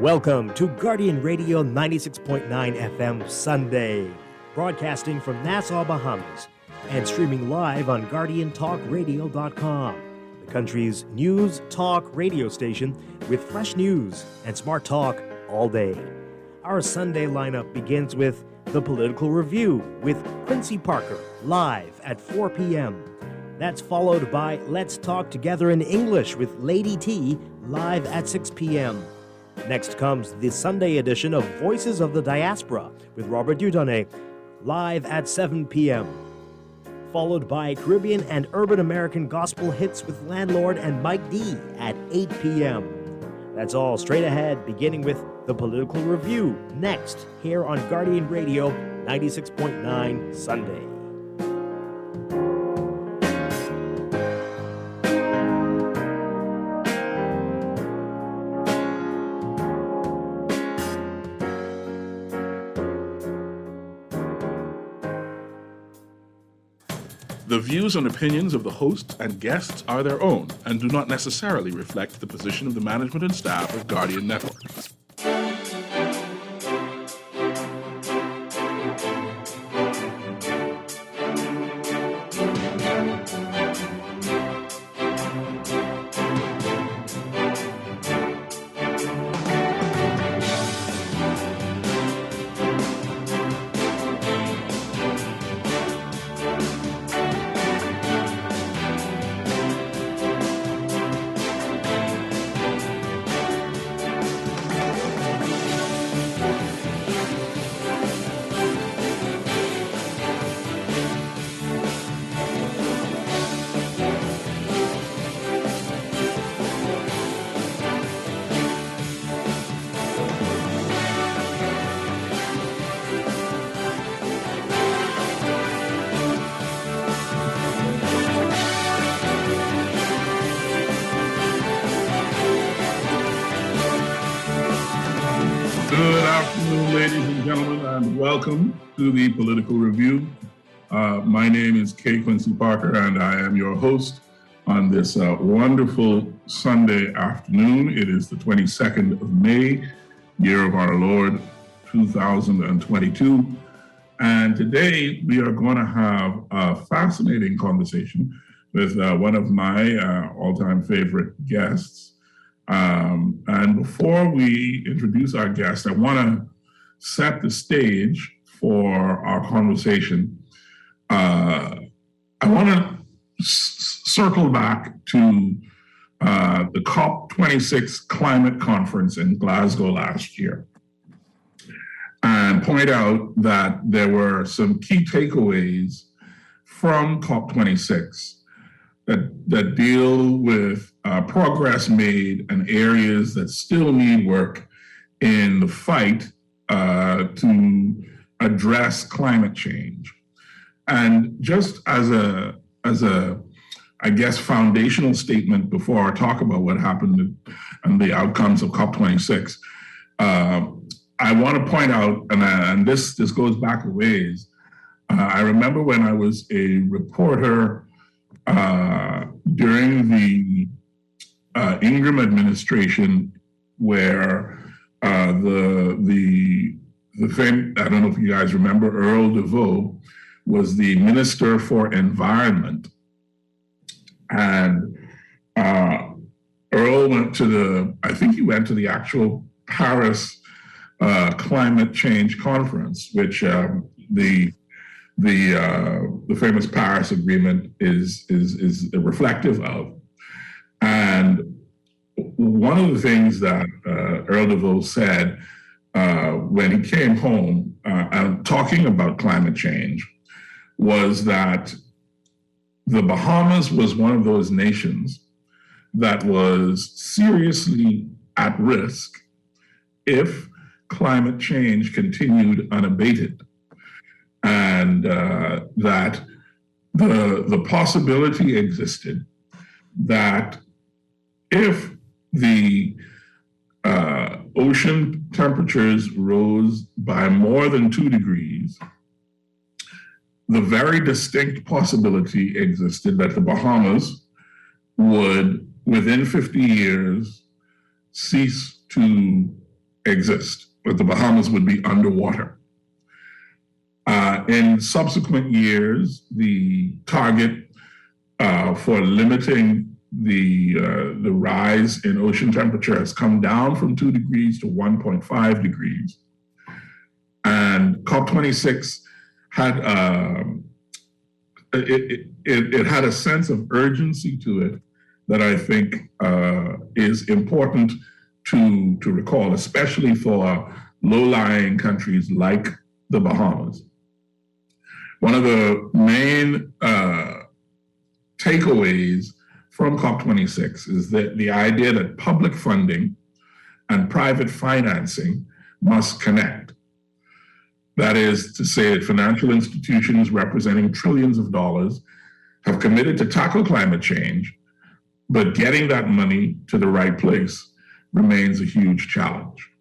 Welcome to Guardian Radio 96.9 FM Sunday, broadcasting from Nassau, Bahamas, and streaming live on GuardianTalkRadio.com, the country's news talk radio station with fresh news and smart talk all day. Our Sunday lineup begins with The Political Review with Quincy Parker, live at 4 p.m. That's followed by Let's Talk Together in English with Lady T, live at 6 p.m. Next comes the Sunday edition of Voices of the Diaspora with Robert Dudonné, live at 7 p.m. Followed by Caribbean and Urban American Gospel Hits with Landlord and Mike D at 8 p.m. That's all straight ahead, beginning with The Political Review, next, here on Guardian Radio 96.9 Sunday. The views and opinions of the hosts and guests are their own and do not necessarily reflect the position of the management and staff of Guardian Network. Welcome to the Political Review. My name is Quincy Parker, and I am your host on this wonderful Sunday afternoon. It is the 22nd of May, year of our Lord, 2022. And today we are going to have a fascinating conversation with one of my all-time favorite guests. And before we introduce our guest, I want to set the stage for our conversation. I want to circle back to the COP26 climate conference in Glasgow last year and point out that there were some key takeaways from COP26 that deal with progress made and areas that still need work in the fight to address climate change. And just as a, I guess, foundational statement before I talk about what happened and the outcomes of COP26, I want to point out, and this goes back a ways, I remember when I was a reporter during the Ingram administration, where the famous, I don't know if you guys remember, Earl DeVoe was the Minister for Environment. And Earl went to he went to the actual Paris climate change conference, which the famous Paris Agreement is reflective of. And one of the things that Earl DeVoe said when he came home and talking about climate change was that the Bahamas was one of those nations that was seriously at risk if climate change continued unabated, and that the possibility existed that if the ocean temperatures rose by more than 2 degrees, the very distinct possibility existed that the Bahamas would, within 50 years, cease to exist, but the Bahamas would be underwater. In subsequent years, the target for limiting the rise in ocean temperature has come down from 2 degrees to 1.5 degrees. And COP26 had it had a sense of urgency to it that I think is important to recall, especially for low-lying countries like the Bahamas. One of the main takeaways from COP26 is that the idea that public funding and private financing must connect. That is to say that financial institutions representing trillions of dollars have committed to tackle climate change, but getting that money to the right place remains a huge challenge.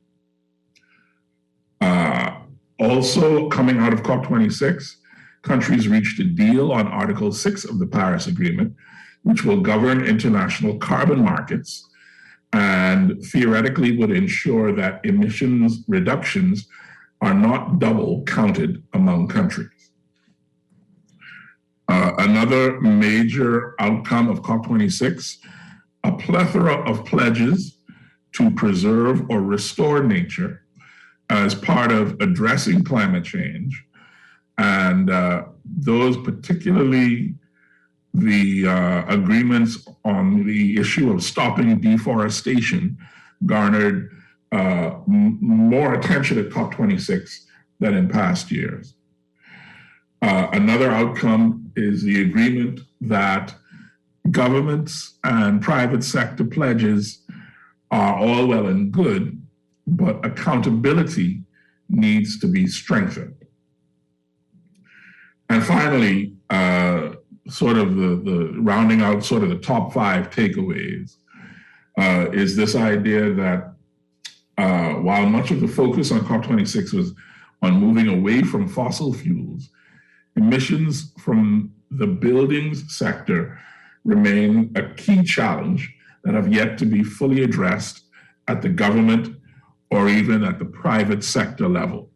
Also, coming out of COP26, countries reached a deal on Article 6 of the Paris Agreement, which will govern international carbon markets and theoretically would ensure that emissions reductions are not double counted among countries. Another major outcome of COP26, a plethora of pledges to preserve or restore nature as part of addressing climate change. And those particularly the agreements on the issue of stopping deforestation garnered more attention at COP26 than in past years. Another outcome is the agreement that governments and private sector pledges are all well and good, but accountability needs to be strengthened. And finally, sort of the rounding out sort of the top 5 takeaways is this idea that while much of the focus on COP26 was on moving away from fossil fuels, emissions from the buildings sector remain a key challenge that have yet to be fully addressed at the government or even at the private sector level.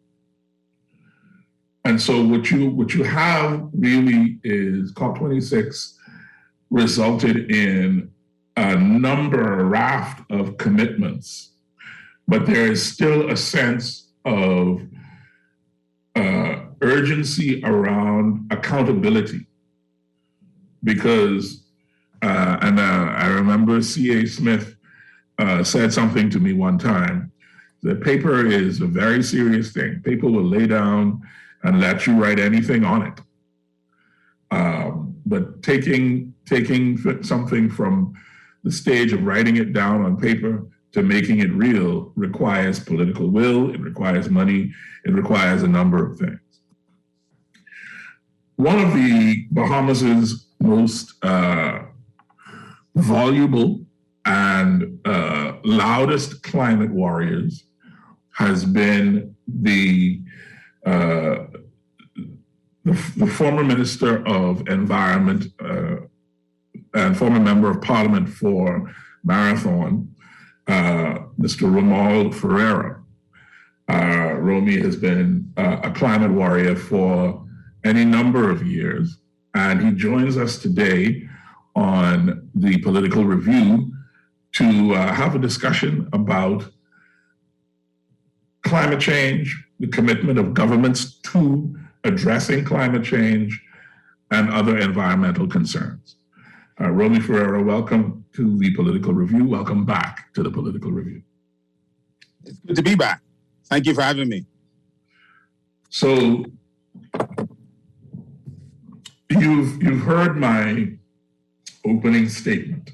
And so what you have really is COP26 resulted in a raft of commitments, but there is still a sense of urgency around accountability. Because, I remember C.A. Smith said something to me one time, that paper is a very serious thing. People will lay down and let you write anything on it. But taking something from the stage of writing it down on paper to making it real requires political will, it requires money, it requires a number of things. One of the Bahamas's most voluble and loudest climate warriors has been the former Minister of Environment and former Member of Parliament for Marathon, Mr. Romuald Ferreira. Romy has been a climate warrior for any number of years, and he joins us today on the Political Review to have a discussion about climate change, the commitment of governments to addressing climate change, and other environmental concerns. Romy Ferreira, welcome to the Political Review. Welcome back to the Political Review. It's good to be back. Thank you for having me. So you've heard my opening statement.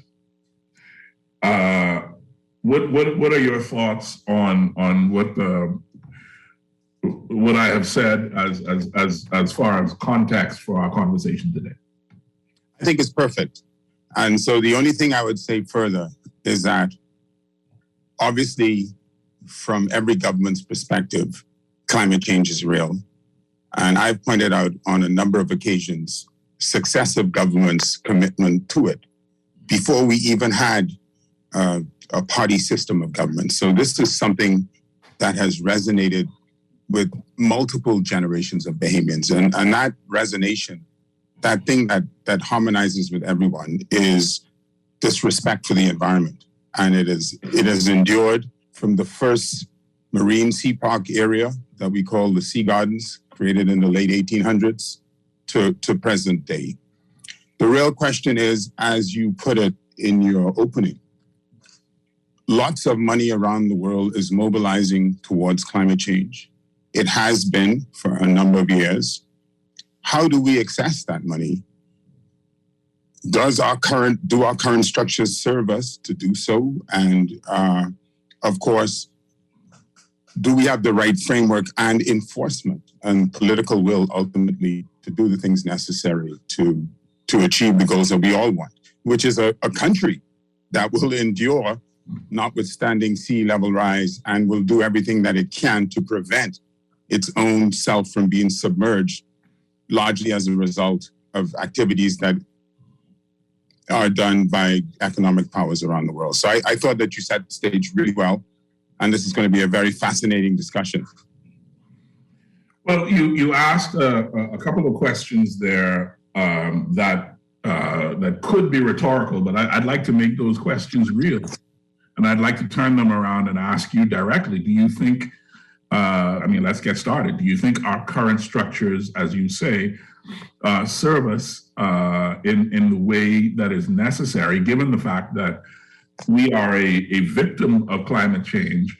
What are your thoughts on what I have said as far as context for our conversation today? I think it's perfect. And so the only thing I would say further is that obviously from every government's perspective, climate change is real. And I've pointed out on a number of occasions, successive governments' commitment to it before we even had a party system of government. So this is something that has resonated with multiple generations of Bahamians. And that resonation, that thing that harmonizes with everyone, is this respect for the environment. And it has endured from the first marine sea park area that we call the Sea Gardens, created in the late 1800s, to present day. The real question is, as you put it in your opening, lots of money around the world is mobilizing towards climate change. It has been for a number of years. How do we access that money? Do our current structures serve us to do so? And of course, do we have the right framework and enforcement and political will ultimately to do the things necessary to achieve the goals that we all want, which is a country that will endure notwithstanding sea level rise and will do everything that it can to prevent its own self from being submerged, largely as a result of activities that are done by economic powers around the world. So I thought that you set the stage really well, and this is going to be a very fascinating discussion. Well, you asked a couple of questions there that could be rhetorical, but I'd like to make those questions real. And I'd like to turn them around and ask you directly. Do you think, let's get started. Do you think our current structures, as you say, serve us in the way that is necessary, given the fact that we are a victim of climate change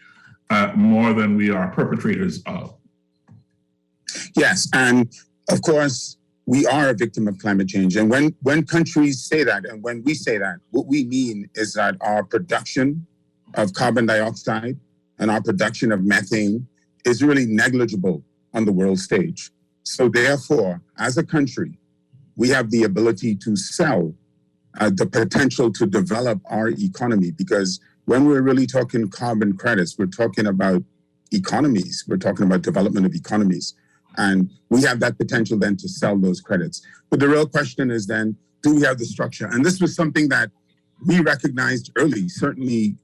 more than we are perpetrators of? Yes, and of course, we are a victim of climate change. And when countries say that, and when we say that, what we mean is that our production of carbon dioxide and our production of methane is really negligible on the world stage. So therefore, as a country, we have the ability to sell the potential to develop our economy, because when we're really talking carbon credits, we're talking about economies, we're talking about development of economies. And we have that potential then to sell those credits. But the real question is then, do we have the structure? And this was something that we recognized early, certainly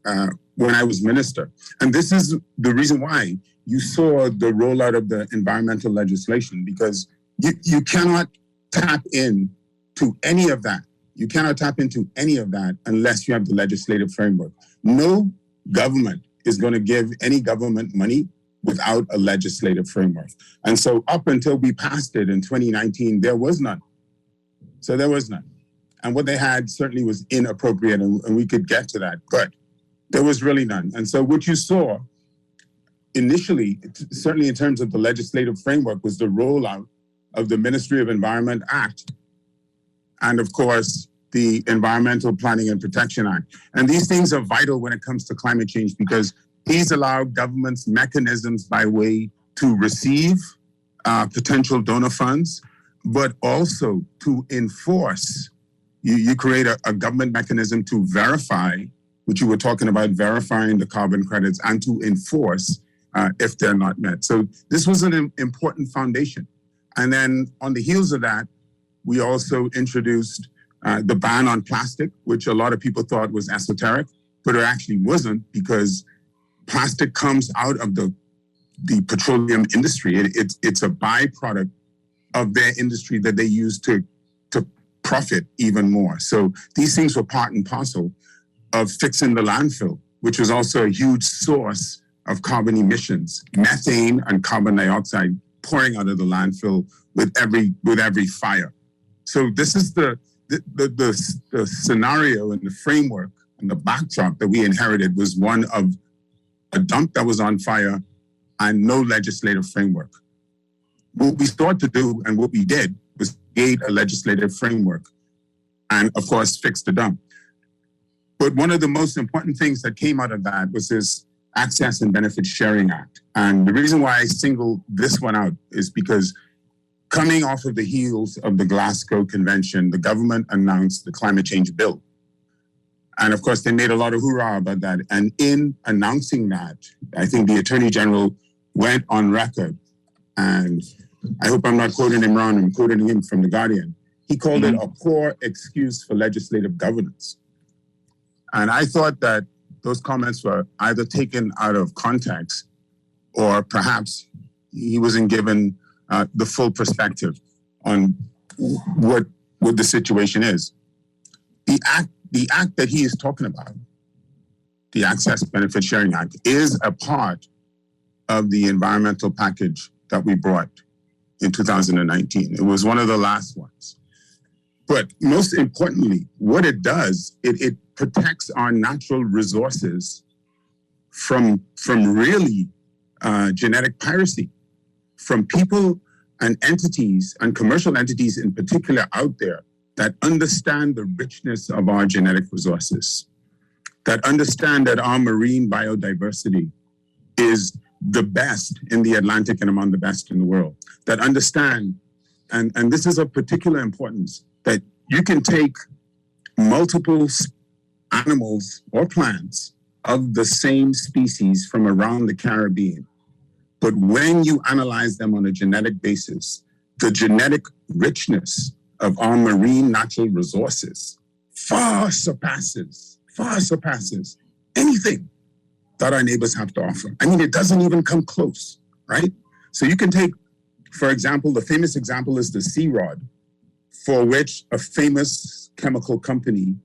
when I was minister. And this is the reason why you saw the rollout of the environmental legislation, because you cannot tap into any of that. You cannot tap into any of that unless you have the legislative framework. No government is going to give any government money without a legislative framework. And so up until we passed it in 2019, there was none. So there was none. And what they had certainly was inappropriate, and we could get to that, but there was really none. And so what you saw initially, certainly in terms of the legislative framework, was the rollout of the Ministry of Environment Act, and of course, the Environmental Planning and Protection Act. And these things are vital when it comes to climate change, because these allow governments mechanisms by way to receive potential donor funds, but also to enforce. You create a government mechanism to verify, which you were talking about, verifying the carbon credits, and to enforce if they're not met. So this was an important foundation. And then on the heels of that, we also introduced the ban on plastic, which a lot of people thought was esoteric, but it actually wasn't, because plastic comes out of the petroleum industry. It's a byproduct of their industry that they use to profit even more. So these things were part and parcel of fixing the landfill, which was also a huge source of carbon emissions, methane and carbon dioxide pouring out of the landfill with every fire. So this is the scenario and the framework and the backdrop that we inherited was one of a dump that was on fire and no legislative framework. What we sought to do and what we did was create a legislative framework and, of course, fix the dump. But one of the most important things that came out of that was this Access and Benefit Sharing Act. And the reason why I single this one out is because coming off of the heels of the Glasgow Convention, the government announced the climate change bill. And of course, they made a lot of hoorah about that. And in announcing that, I think the Attorney General went on record, and I hope I'm not quoting him wrong, I'm quoting him from The Guardian. He called it a poor excuse for legislative governance. And I thought that those comments were either taken out of context or perhaps he wasn't given the full perspective on what the situation is. The act that he is talking about, the Access Benefit Sharing Act, is a part of the environmental package that we brought in 2019. It was one of the last ones. But most importantly, what it does, it protects our natural resources from really genetic piracy, from people and entities and commercial entities in particular out there that understand the richness of our genetic resources, that understand that our marine biodiversity is the best in the Atlantic and among the best in the world, that understand, and this is of particular importance, that you can take multiple animals or plants of the same species from around the Caribbean, but when you analyze them on a genetic basis, the genetic richness of our marine natural resources far surpasses anything that our neighbors have to offer. I mean, it doesn't even come close, right? So you can take, for example, the famous example is the sea rod, for which a famous chemical company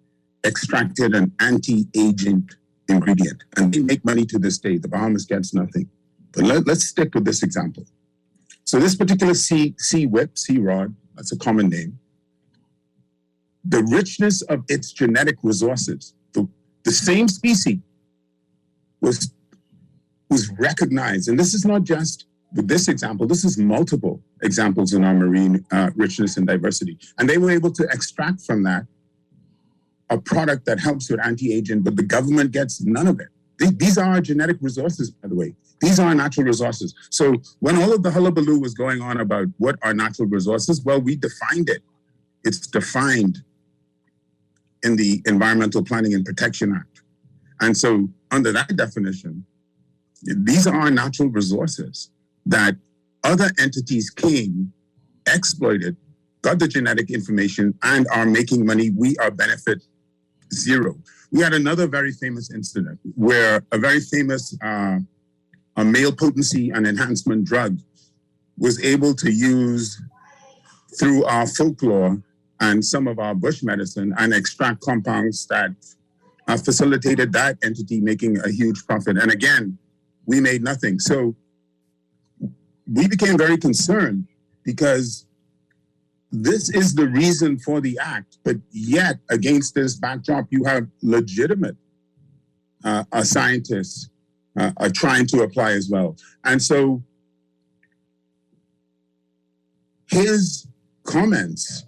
extracted an anti-aging ingredient. And they make money to this day. The Bahamas gets nothing. But let's stick with this example. So this particular sea rod, that's a common name, the richness of its genetic resources, the same species was recognized. And this is not just with this example, this is multiple examples in our marine richness and diversity. And they were able to extract from that a product that helps with anti-aging, but the government gets none of it. These are our genetic resources, by the way. These are our natural resources. So when all of the hullabaloo was going on about what are natural resources, well, we defined it. It's defined in the Environmental Planning and Protection Act. And so under that definition, these are our natural resources that other entities came, exploited, got the genetic information, and are making money. We are benefit zero. We had another very famous incident where a very famous a male potency and enhancement drug was able to use through our folklore and some of our bush medicine and extract compounds that facilitated that entity making a huge profit. And again, we made nothing. So we became very concerned because this is the reason for the act, but yet against this backdrop, you have legitimate scientists are trying to apply as well. And so his comments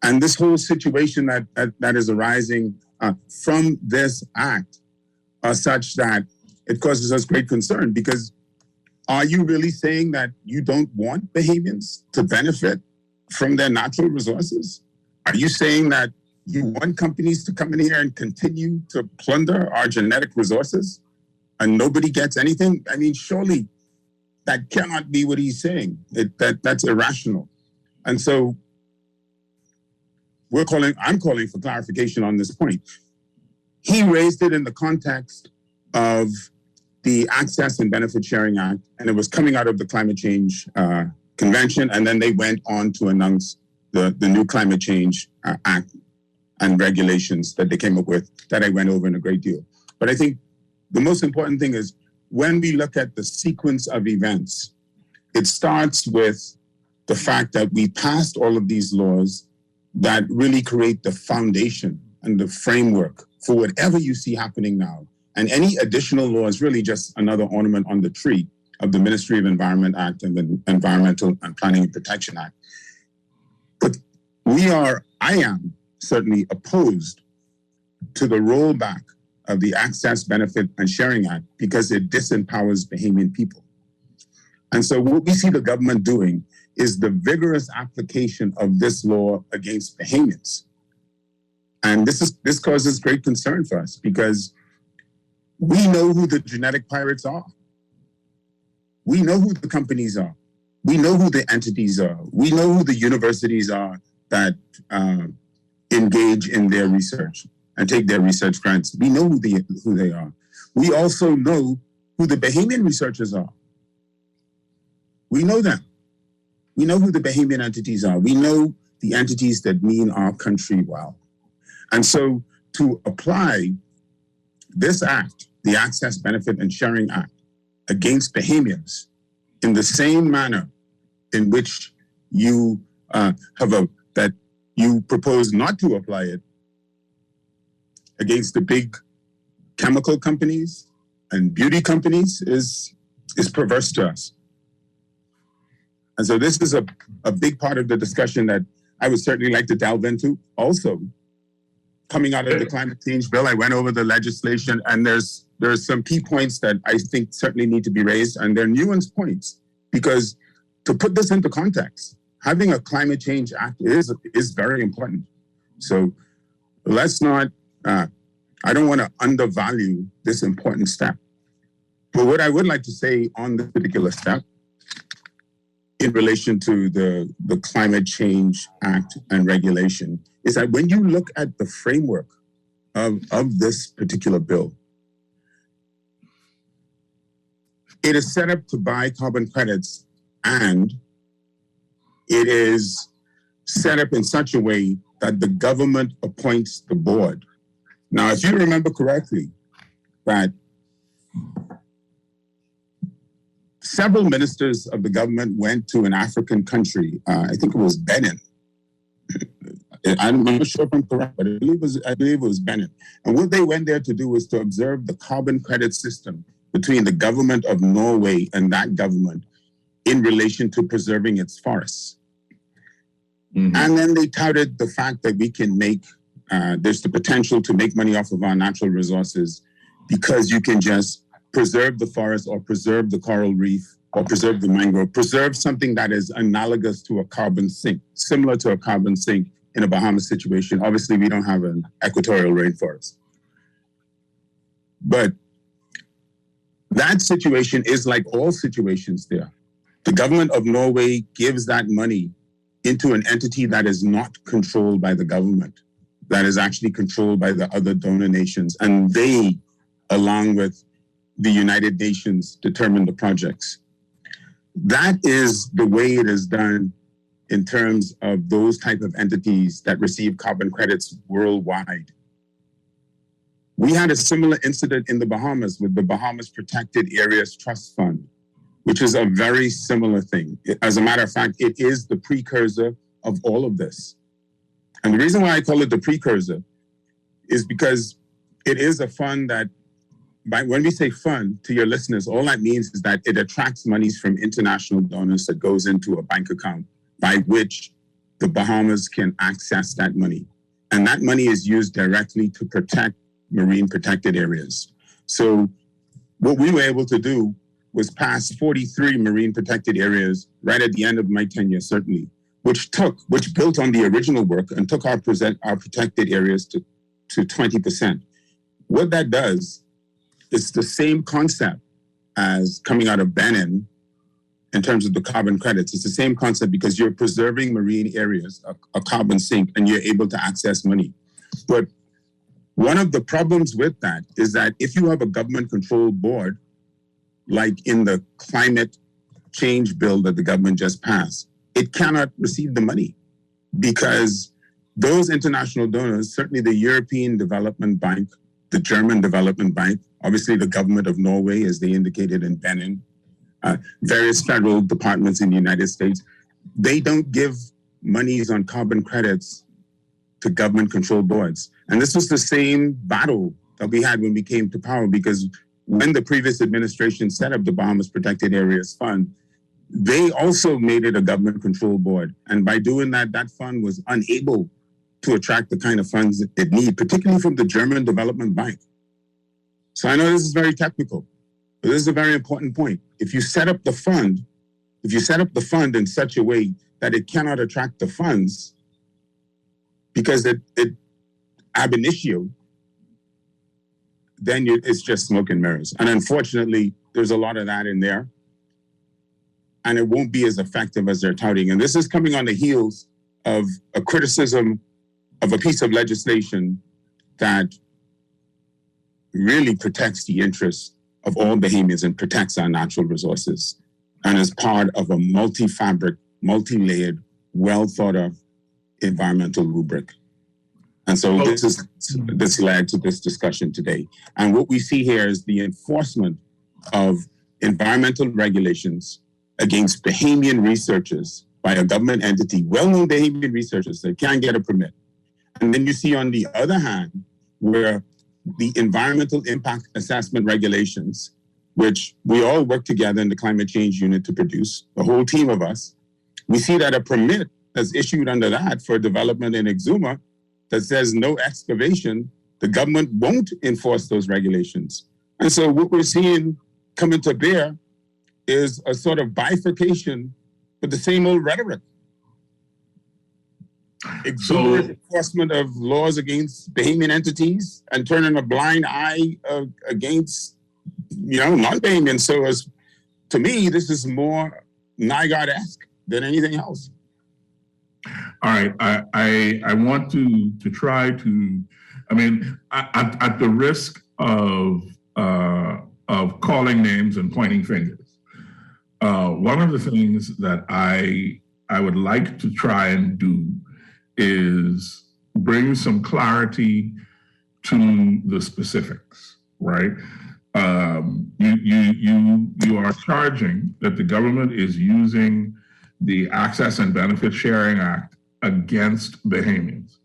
and this whole situation that is arising from this act are such that it causes us great concern, because are you really saying that you don't want Bahamians to benefit from their natural resources? Are you saying that you want companies to come in here and continue to plunder our genetic resources and nobody gets anything? I mean, surely that cannot be what he's saying. That's irrational. And so I'm calling for clarification on this point. He raised it in the context of the Access and Benefit Sharing Act, and it was coming out of the Climate Change Convention, and then they went on to announce the new Climate Change Act and regulations that they came up with that I went over in a great deal. But I think the most important thing is when we look at the sequence of events, it starts with the fact that we passed all of these laws that really create the foundation and the framework for whatever you see happening now. And any additional law is really just another ornament on the tree of the Ministry of Environment Act and the Environmental and Planning and Protection Act. But I am certainly opposed to the rollback of the Access, Benefit and Sharing Act because it disempowers Bahamian people. And so what we see the government doing is the vigorous application of this law against Bahamians. And this causes great concern for us because we know who the genetic pirates are. We know who the companies are. We know who the entities are. We know who the universities are that engage in their research and take their research grants. We know who they are. We also know who the Bahamian researchers are. We know them. We know who the Bahamian entities are. We know the entities that mean our country well. And so to apply this act, the Access, Benefit, and Sharing Act, against Bahamians in the same manner in which you that you propose not to apply it against the big chemical companies and beauty companies is perverse to us. And so this is a big part of the discussion that I would certainly like to delve into. Also, coming out of the climate change bill, I went over the legislation, and there's some key points that I think certainly need to be raised, and they're nuanced points, because to put this into context, having a climate change act is very important. So let's not, I don't want to undervalue this important step. But what I would like to say on this particular step in relation to the Climate Change Act and regulation is that when you look at the framework of this particular bill, it is set up to buy carbon credits, and it is set up in such a way that the government appoints the board. Now, if you remember correctly, that several ministers of the government went to an African country, I think it was Benin. I'm not sure if I'm correct, but I believe it was Benin. And what they went there to do was to observe the carbon credit system between the government of Norway and that government in relation to preserving its forests. Mm-hmm. And then they touted the fact that we can make, there's the potential to make money off of our natural resources because you can just preserve the forest or preserve the coral reef or preserve the mangrove, preserve something that is analogous to a carbon sink, similar to a carbon sink in a Bahamas situation. Obviously, we don't have an equatorial rainforest. But that situation is like all situations there. The government of Norway gives that money into an entity that is not controlled by the government, that is actually controlled by the other donor nations. And they, along with the United Nations, determine the projects. That is the way it is done in terms of those type of entities that receive carbon credits worldwide. We had a similar incident in the Bahamas with the Bahamas Protected Areas Trust Fund, which is a very similar thing. As a matter of fact, it is the precursor of all of this. And the reason why I call it the precursor is because it is a fund that, when we say fund to your listeners, all that means is that it attracts monies from international donors that goes into a bank account by which the Bahamas can access that money. And that money is used directly to protect marine protected areas. So what we were able to do was pass 43 marine protected areas right at the end of my tenure, certainly, which built on the original work and took our protected areas to 20%. What that does, it's the same concept as coming out of Benin in terms of the carbon credits. It's the same concept because you're preserving marine areas, a carbon sink, and you're able to access money. But one of the problems with that is that if you have a government-controlled board, like in the climate change bill that the government just passed, it cannot receive the money because those international donors, certainly the European Development Bank, the German Development Bank, obviously the government of Norway, as they indicated in Benin, various federal departments in the United States, they don't give monies on carbon credits to government-controlled boards. And this was the same battle that we had when we came to power, because when the previous administration set up the Bahamas Protected Areas Fund, they also made it a government-controlled board. And by doing that, that fund was unable to attract the kind of funds it needed, particularly from the German Development Bank. So I know this is very technical, but this is a very important point. If you set up the fund in such a way that it cannot attract the funds because it ab initio, then it's just smoke and mirrors. And unfortunately, there's a lot of that in there. And it won't be as effective as they're touting. And this is coming on the heels of a criticism of a piece of legislation that really protects the interests of all Bahamians and protects our natural resources. and is part of a multi-fabric, multi-layered, well-thought-of environmental rubric. And so this led to this discussion today. And what we see here is the enforcement of environmental regulations against Bahamian researchers by a government entity, well-known Bahamian researchers that can't get a permit. And then you see on the other hand, where the environmental impact assessment regulations, which we all work together in the climate change unit to produce, the whole team of us, we see that a permit that's issued under that for development in Exuma that says no excavation, the government won't enforce those regulations. And so what we're seeing coming to bear is a sort of bifurcation with the same old rhetoric. Exuberant enforcement of laws against Bahamian entities and turning a blind eye against, non-Bahamian. So to me, this is more NIGOD-esque than anything else. All right, I want to try to, at the risk of calling names and pointing fingers, one of the things that I would like to try and do is bring some clarity to the specifics, right? You are charging that the government is using the Access and Benefit Sharing Act against Bahamians.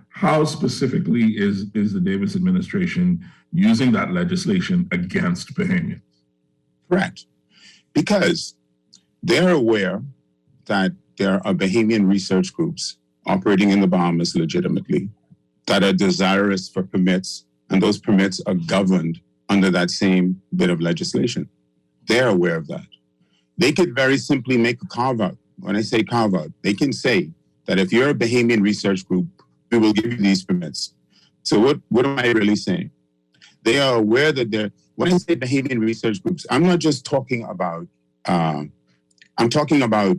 How specifically is the Davis administration using that legislation against Bahamians? Correct. Because they're aware that there are Bahamian research groups operating in the Bahamas legitimately that are desirous for permits, and those permits are governed under that same bit of legislation. They're aware of that. They could very simply make a carve-out. When I say carve-out, they can say that if you're a Bahamian research group, we will give you these permits. So what am I really saying? They are aware that when I say Bahamian research groups, I'm not just talking about, I'm talking about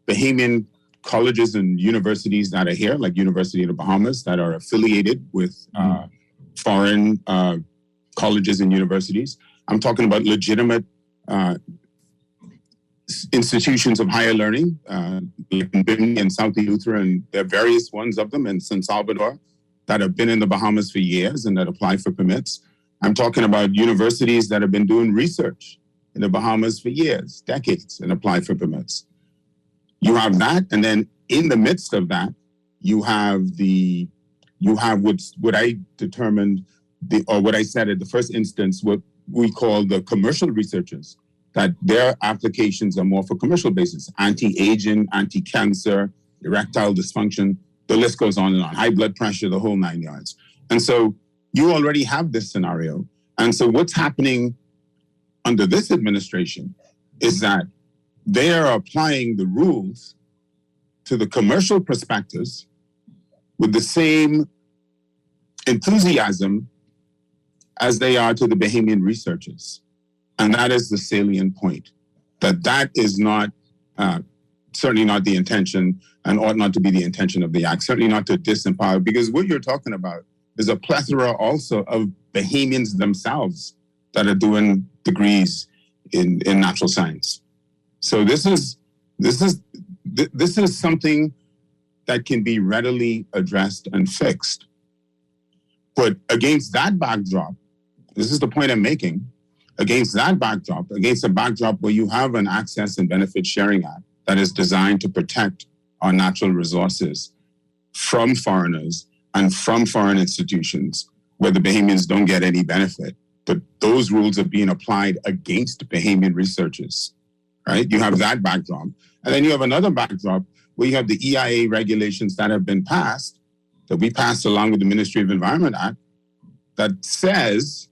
Bahamian colleges and universities that are here, like University of the Bahamas, that are affiliated with foreign colleges and universities. I'm talking about legitimate institutions of higher learning, like in Bimini and Southie Lutheran. There are various ones of them in San Salvador that have been in the Bahamas for years and that apply for permits. I'm talking about universities that have been doing research in the Bahamas for years, decades, and apply for permits. You have that, and then in the midst of that, you have what I determined, or what I said at the first instance, what we call the commercial researchers, that their applications are more for commercial basis, anti-aging, anti-cancer, erectile dysfunction, the list goes on and on, high blood pressure, the whole 9 yards. And so you already have this scenario. And so what's happening under this administration is that they are applying the rules to the commercial prospectors with the same enthusiasm as they are to the Bahamian researchers. And that is the salient point, that is not, certainly not the intention and ought not to be the intention of the act, certainly not to disempower, because what you're talking about is a plethora also of Bahamians themselves that are doing degrees in natural science. So this is something that can be readily addressed and fixed. But against that backdrop, this is the point I'm making, against that backdrop, against a backdrop where you have an Access and Benefit Sharing Act that is designed to protect our natural resources from foreigners and from foreign institutions where the Bahamians don't get any benefit, but those rules are being applied against Bahamian researchers, right? You have that backdrop. And then you have another backdrop where you have the EIA regulations that have been passed, that we passed along with the Ministry of Environment Act, that says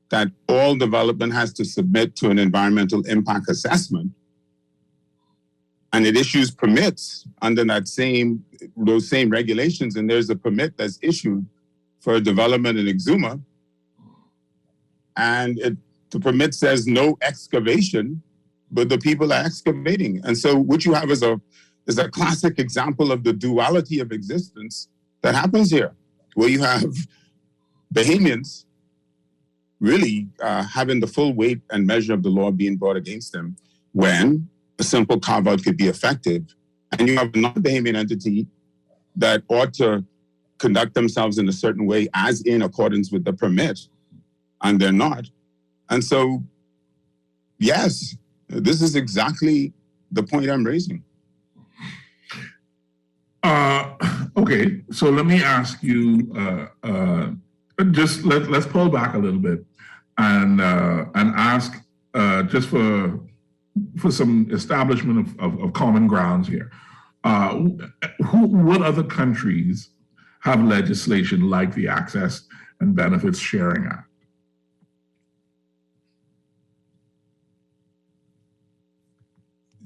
that all development has to submit to an environmental impact assessment. And it issues permits under those same regulations. And there's a permit that's issued for a development in Exuma. And the permit says no excavation, but the people are excavating. And so what you have is a classic example of the duality of existence that happens here, where you have Bahamians really having the full weight and measure of the law being brought against them. when a simple carve-out could be effective, and you have a non-Bahamian entity that ought to conduct themselves in a certain way as in accordance with the permit, and they're not. And so, yes, this is exactly the point I'm raising. Okay, so let me ask you, just let's pull back a little bit and ask just for some establishment of common grounds here. What other countries have legislation like the Access and Benefits Sharing Act?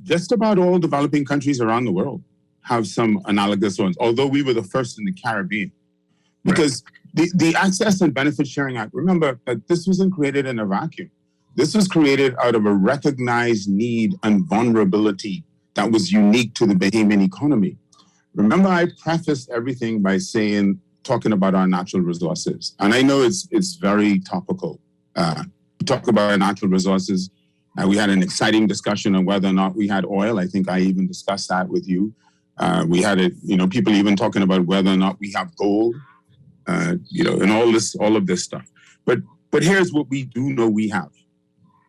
Just about all developing countries around the world have some analogous ones, although we were the first in the Caribbean. Because the Access and Benefit Sharing Act, remember that this wasn't created in a vacuum. This was created out of a recognized need and vulnerability that was unique to the Bahamian economy. Remember, I prefaced everything by talking about our natural resources. And I know it's very topical. We talk about our natural resources. We had an exciting discussion on whether or not we had oil. I think I even discussed that with you. We had people even talking about whether or not we have gold, and all of this stuff. But here's what we do know we have.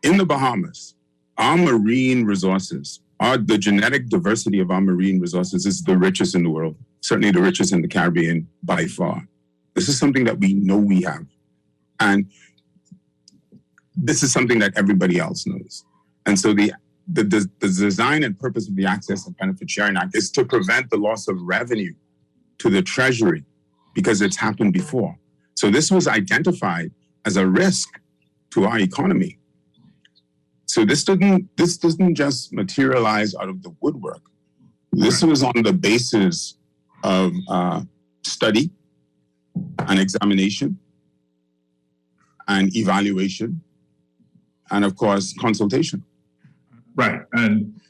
In the Bahamas, our marine resources, the genetic diversity of our marine resources is the richest in the world, certainly the richest in the Caribbean by far. This is something that we know we have. And this is something that everybody else knows. And so the design and purpose of the Access and Benefit Sharing Act is to prevent the loss of revenue to the Treasury because it's happened before. So this was identified as a risk to our economy. So this doesn't just materialize out of the woodwork. This was on the basis of study and examination and evaluation and, of course, consultation. Right, and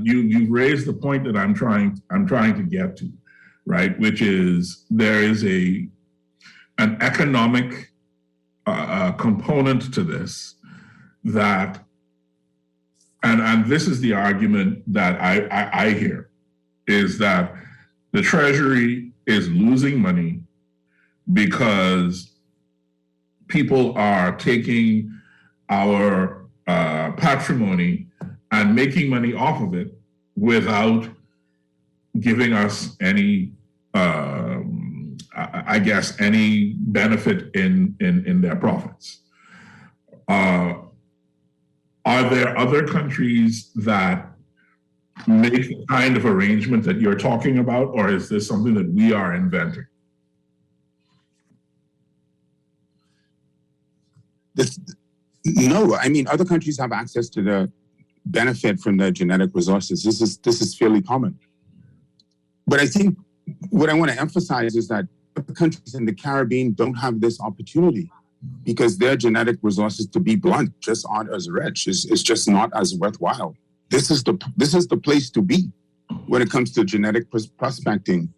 you raised the point that I'm trying to get to, right? Which is there is an economic component to this that, and this is the argument that I hear, is that the Treasury is losing money because people are taking our patrimony and making money off of it without giving us any, any benefit in their profits. Are there other countries that make the kind of arrangement that you're talking about, or is this something that we are inventing? No, I mean, other countries have access to the benefit from their genetic resources. This is fairly common. But I think what I want to emphasize is that other countries in the Caribbean don't have this opportunity because their genetic resources, to be blunt, just aren't as rich. It's just not as worthwhile. This is the place to be when it comes to genetic prospecting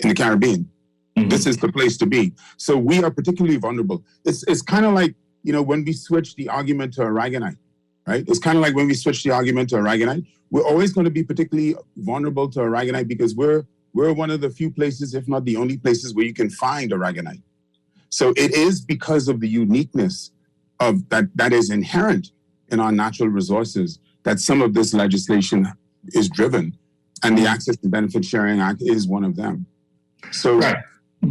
in the Caribbean. Mm-hmm. This is the place to be. So we are particularly vulnerable. It's kind of like, when we switch the argument to aragonite, right? It's kind of like when we switch the argument to aragonite, we're always going to be particularly vulnerable to aragonite because we're one of the few places, if not the only places, where you can find aragonite. So it is because of the uniqueness of that is inherent in our natural resources that some of this legislation is driven, and the Access and Benefit Sharing Act is one of them. So, right.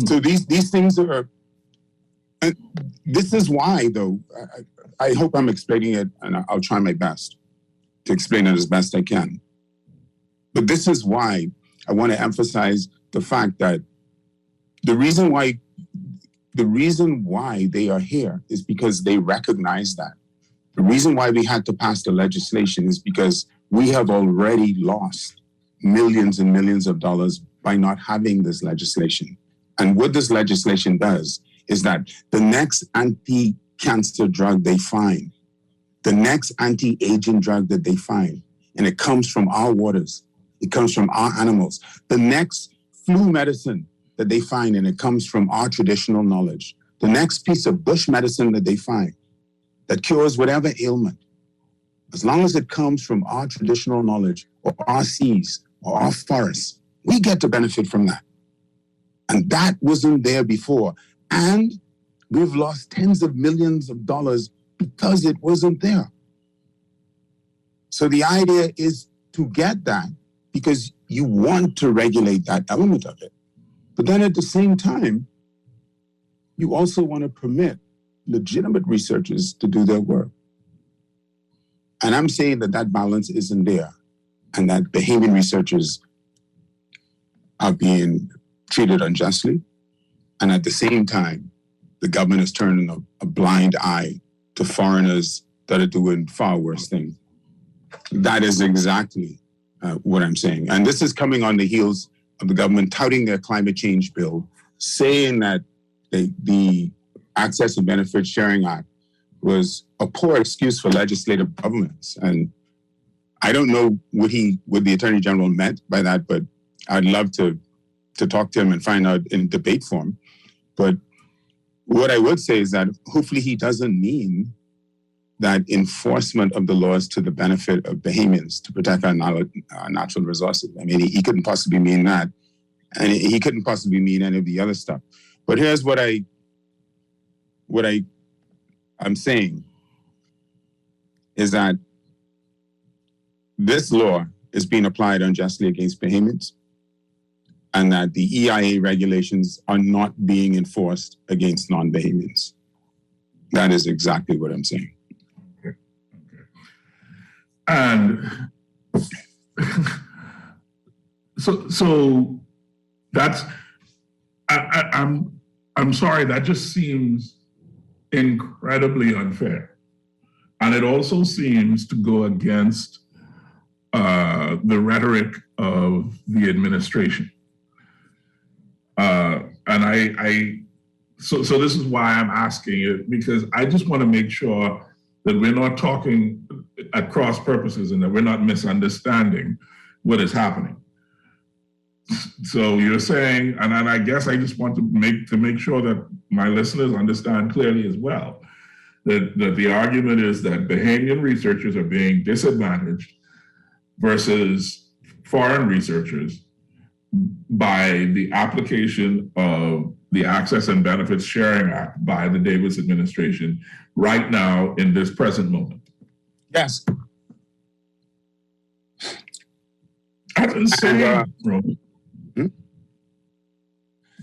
So these things are. And this is why, though, I hope I'm explaining it, and I'll try my best to explain it as best I can. But this is why I want to emphasize the fact that the reason why they are here is because they recognize that. The reason why we had to pass the legislation is because we have already lost millions and millions of dollars by not having this legislation. And what this legislation does is that the next anti-cancer drug they find, the next anti-aging drug that they find, and it comes from our waters, it comes from our animals, the next flu medicine that they find, and it comes from our traditional knowledge, the next piece of bush medicine that they find that cures whatever ailment, as long as it comes from our traditional knowledge or our seas or our forests, we get to benefit from that. And that wasn't there before. And we've lost tens of millions of dollars because it wasn't there. So the idea is to get that because you want to regulate that element of it. But then at the same time, you also want to permit legitimate researchers to do their work. And I'm saying that that balance isn't there and that Bahamian researchers are being treated unjustly. And at the same time, the government is turning a blind eye to foreigners that are doing far worse things. That is exactly what I'm saying. And this is coming on the heels of the government touting their climate change bill, saying that the Access and Benefit Sharing Act was a poor excuse for legislative governments. And I don't know what the Attorney General meant by that, but I'd love to talk to him and find out in debate form. But what I would say is that hopefully he doesn't mean that enforcement of the laws to the benefit of Bahamians to protect our natural resources. I mean, he couldn't possibly mean that. And he couldn't possibly mean any of the other stuff. But here's what I'm saying is that this law is being applied unjustly against Bahamians and that the EIA regulations are not being enforced against non-Bahamians. That is exactly what I'm saying. Okay. And so that's, I'm sorry, that just seems incredibly unfair. And it also seems to go against the rhetoric of the administration. So this is why I'm asking it, because I just want to make sure that we're not talking at cross purposes and that we're not misunderstanding what is happening. So you're saying, and I guess I just want to make sure that my listeners understand clearly as well, that the argument is that Bahamian researchers are being disadvantaged versus foreign researchers by the application of the Access and Benefits Sharing Act by the Davis administration right now in this present moment. Yes. That's insane, bro.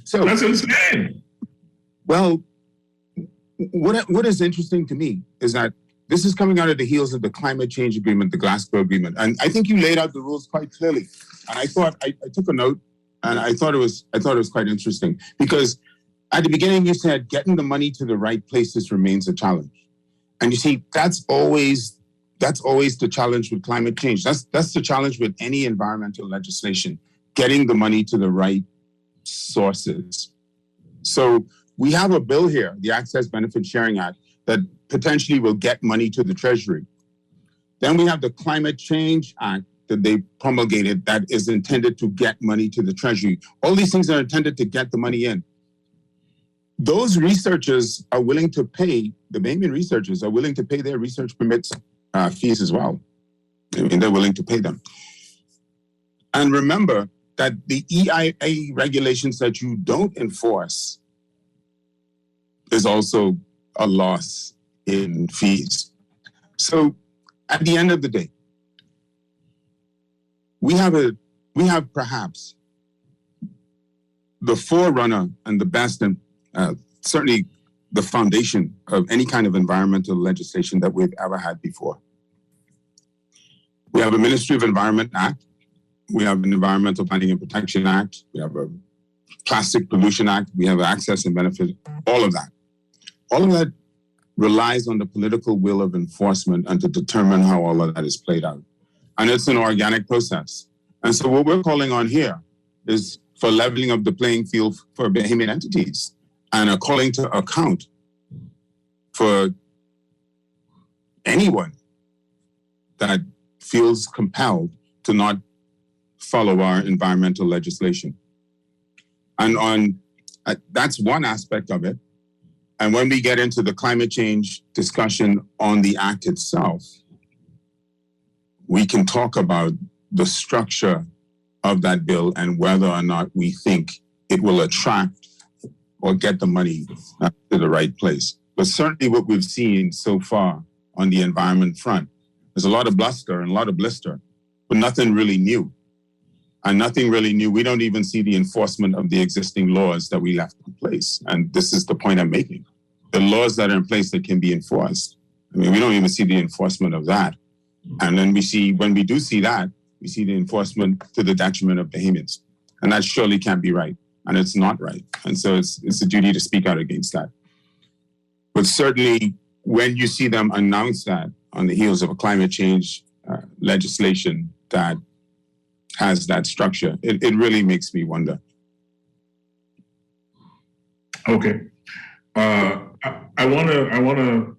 So that's insane. Well, what is interesting to me is that this is coming out of the heels of the climate change agreement, the Glasgow Agreement, and I think you laid out the rules quite clearly. And I thought I took a note, and I thought it was quite interesting because at the beginning you said getting the money to the right places remains a challenge, and you see that's always the challenge with climate change. That's the challenge with any environmental legislation, getting the money to the right sources. So we have a bill here, the Access Benefit Sharing Act, that potentially will get money to the Treasury. Then we have the Climate Change Act that they promulgated that is intended to get money to the Treasury. All these things are intended to get the money in. Those researchers are willing to pay, the Bahamian researchers are willing to pay their research permits fees as well. I mean, they're willing to pay them. And remember that the EIA regulations that you don't enforce is also a loss in fees. So at the end of the day, we have perhaps the forerunner and the best and certainly the foundation of any kind of environmental legislation that we've ever had before. We have a Ministry of Environment Act. We have an Environmental Planning and Protection Act. We have a Plastic Pollution Act. We have Access and Benefit, all of that. All of that relies on the political will of enforcement and to determine how all of that is played out. And it's an organic process. And so what we're calling on here is for leveling of the playing field for Bahamian entities and a calling to account for anyone that feels compelled to not follow our environmental legislation. And that's one aspect of it. And when we get into the climate change discussion on the act itself, we can talk about the structure of that bill and whether or not we think it will attract or get the money to the right place. But certainly what we've seen so far on the environment front, there's a lot of bluster and a lot of blister, but nothing really new. And nothing really new. We don't even see the enforcement of the existing laws that we left in place. And this is the point I'm making. The laws that are in place that can be enforced. I mean, we don't even see the enforcement of that. And then when we do see that, we see the enforcement to the detriment of Bahamians. And that surely can't be right. And it's not right. And so it's a duty to speak out against that. But certainly when you see them announce that on the heels of a climate change legislation that has that structure, it really makes me wonder. Okay. I want to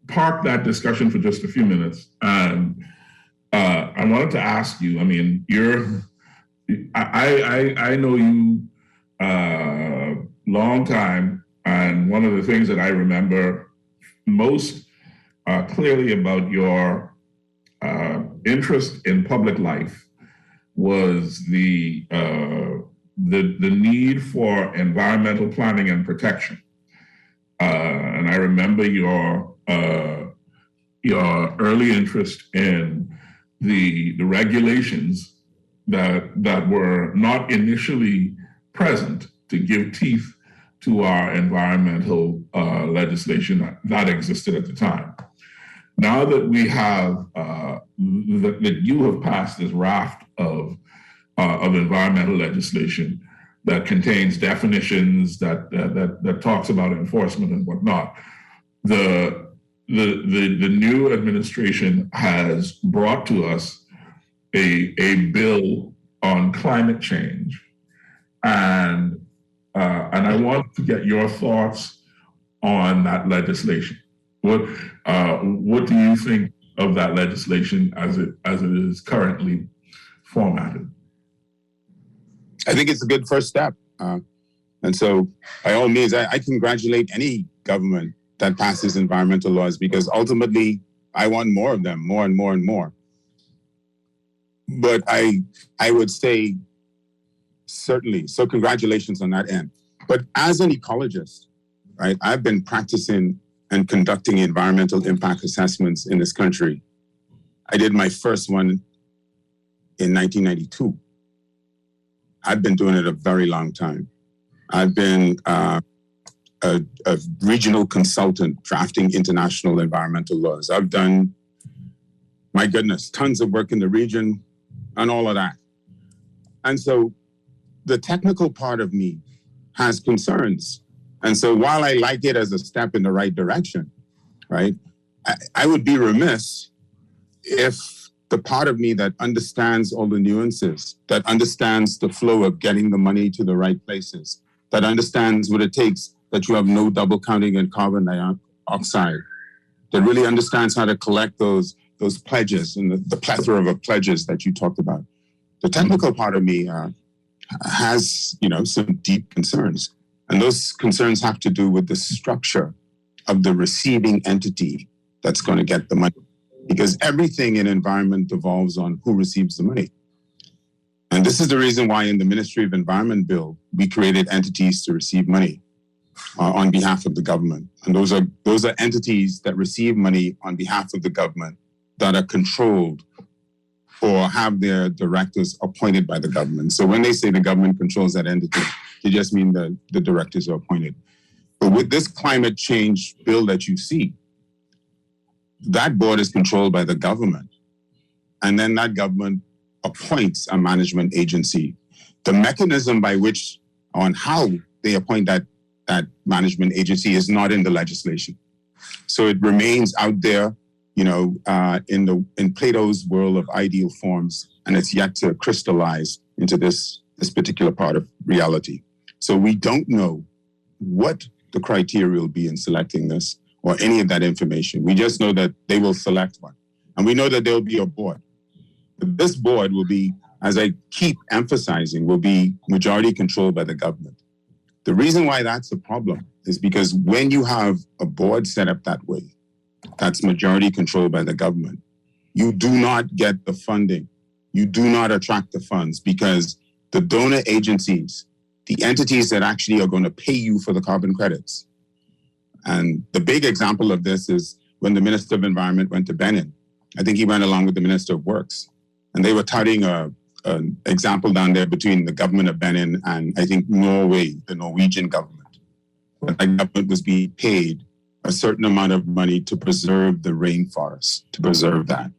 park that discussion for just a few minutes. And I wanted to ask you, I mean, I know you long time, and one of the things that I remember most clearly about your interest in public life was the need for environmental planning and protection. And I remember your early interest in the regulations that were not initially present to give teeth to our environmental legislation that existed at the time. Now that we have that you have passed this raft of environmental legislation that contains definitions that talks about enforcement and whatnot, the new administration has brought to us a bill on climate change, and I want to get your thoughts on that legislation. What do you think of that legislation as it is currently formatted? I think it's a good first step. And so by all means, I congratulate any government that passes environmental laws, because ultimately I want more of them, more and more and more. But I would say certainly, so congratulations on that end. But as an ecologist, right, I've been practicing and conducting environmental impact assessments in this country. I did my first one in 1992. I've been doing it a very long time. I've been a regional consultant drafting international environmental laws. I've done, my goodness, tons of work in the region and all of that. And so the technical part of me has concerns. And so while I like it as a step in the right direction, right, I would be remiss if the part of me that understands all the nuances, that understands the flow of getting the money to the right places, that understands what it takes, that you have no double counting in carbon dioxide, that really understands how to collect those pledges and the plethora of pledges that you talked about. The technical part of me has, some deep concerns. And those concerns have to do with the structure of the receiving entity that's going to get the money. Because everything in environment devolves on who receives the money. And this is the reason why in the Ministry of Environment bill, we created entities to receive money on behalf of the government. And those are entities that receive money on behalf of the government that are controlled or have their directors appointed by the government. So when they say the government controls that entity, they just mean the directors are appointed. But with this climate change bill that you see, that board is controlled by the government. And then that government appoints a management agency. The mechanism by which, on how they appoint that management agency is not in the legislation. So it remains out there, in Plato's world of ideal forms, and it's yet to crystallize into this particular part of reality. So we don't know what the criteria will be in selecting this, or any of that information. We just know that they will select one. And we know that there will be a board. But this board will be, as I keep emphasizing, will be majority controlled by the government. The reason why that's a problem is because when you have a board set up that way, that's majority controlled by the government, you do not get the funding. You do not attract the funds because the donor agencies, the entities that actually are going to pay you for the carbon credits. And the big example of this is when the Minister of Environment went to Benin. I think he went along with the Minister of Works. And they were touting an example down there between the government of Benin and I think Norway, the Norwegian government. When that government was being paid a certain amount of money to preserve the rainforest, to preserve that.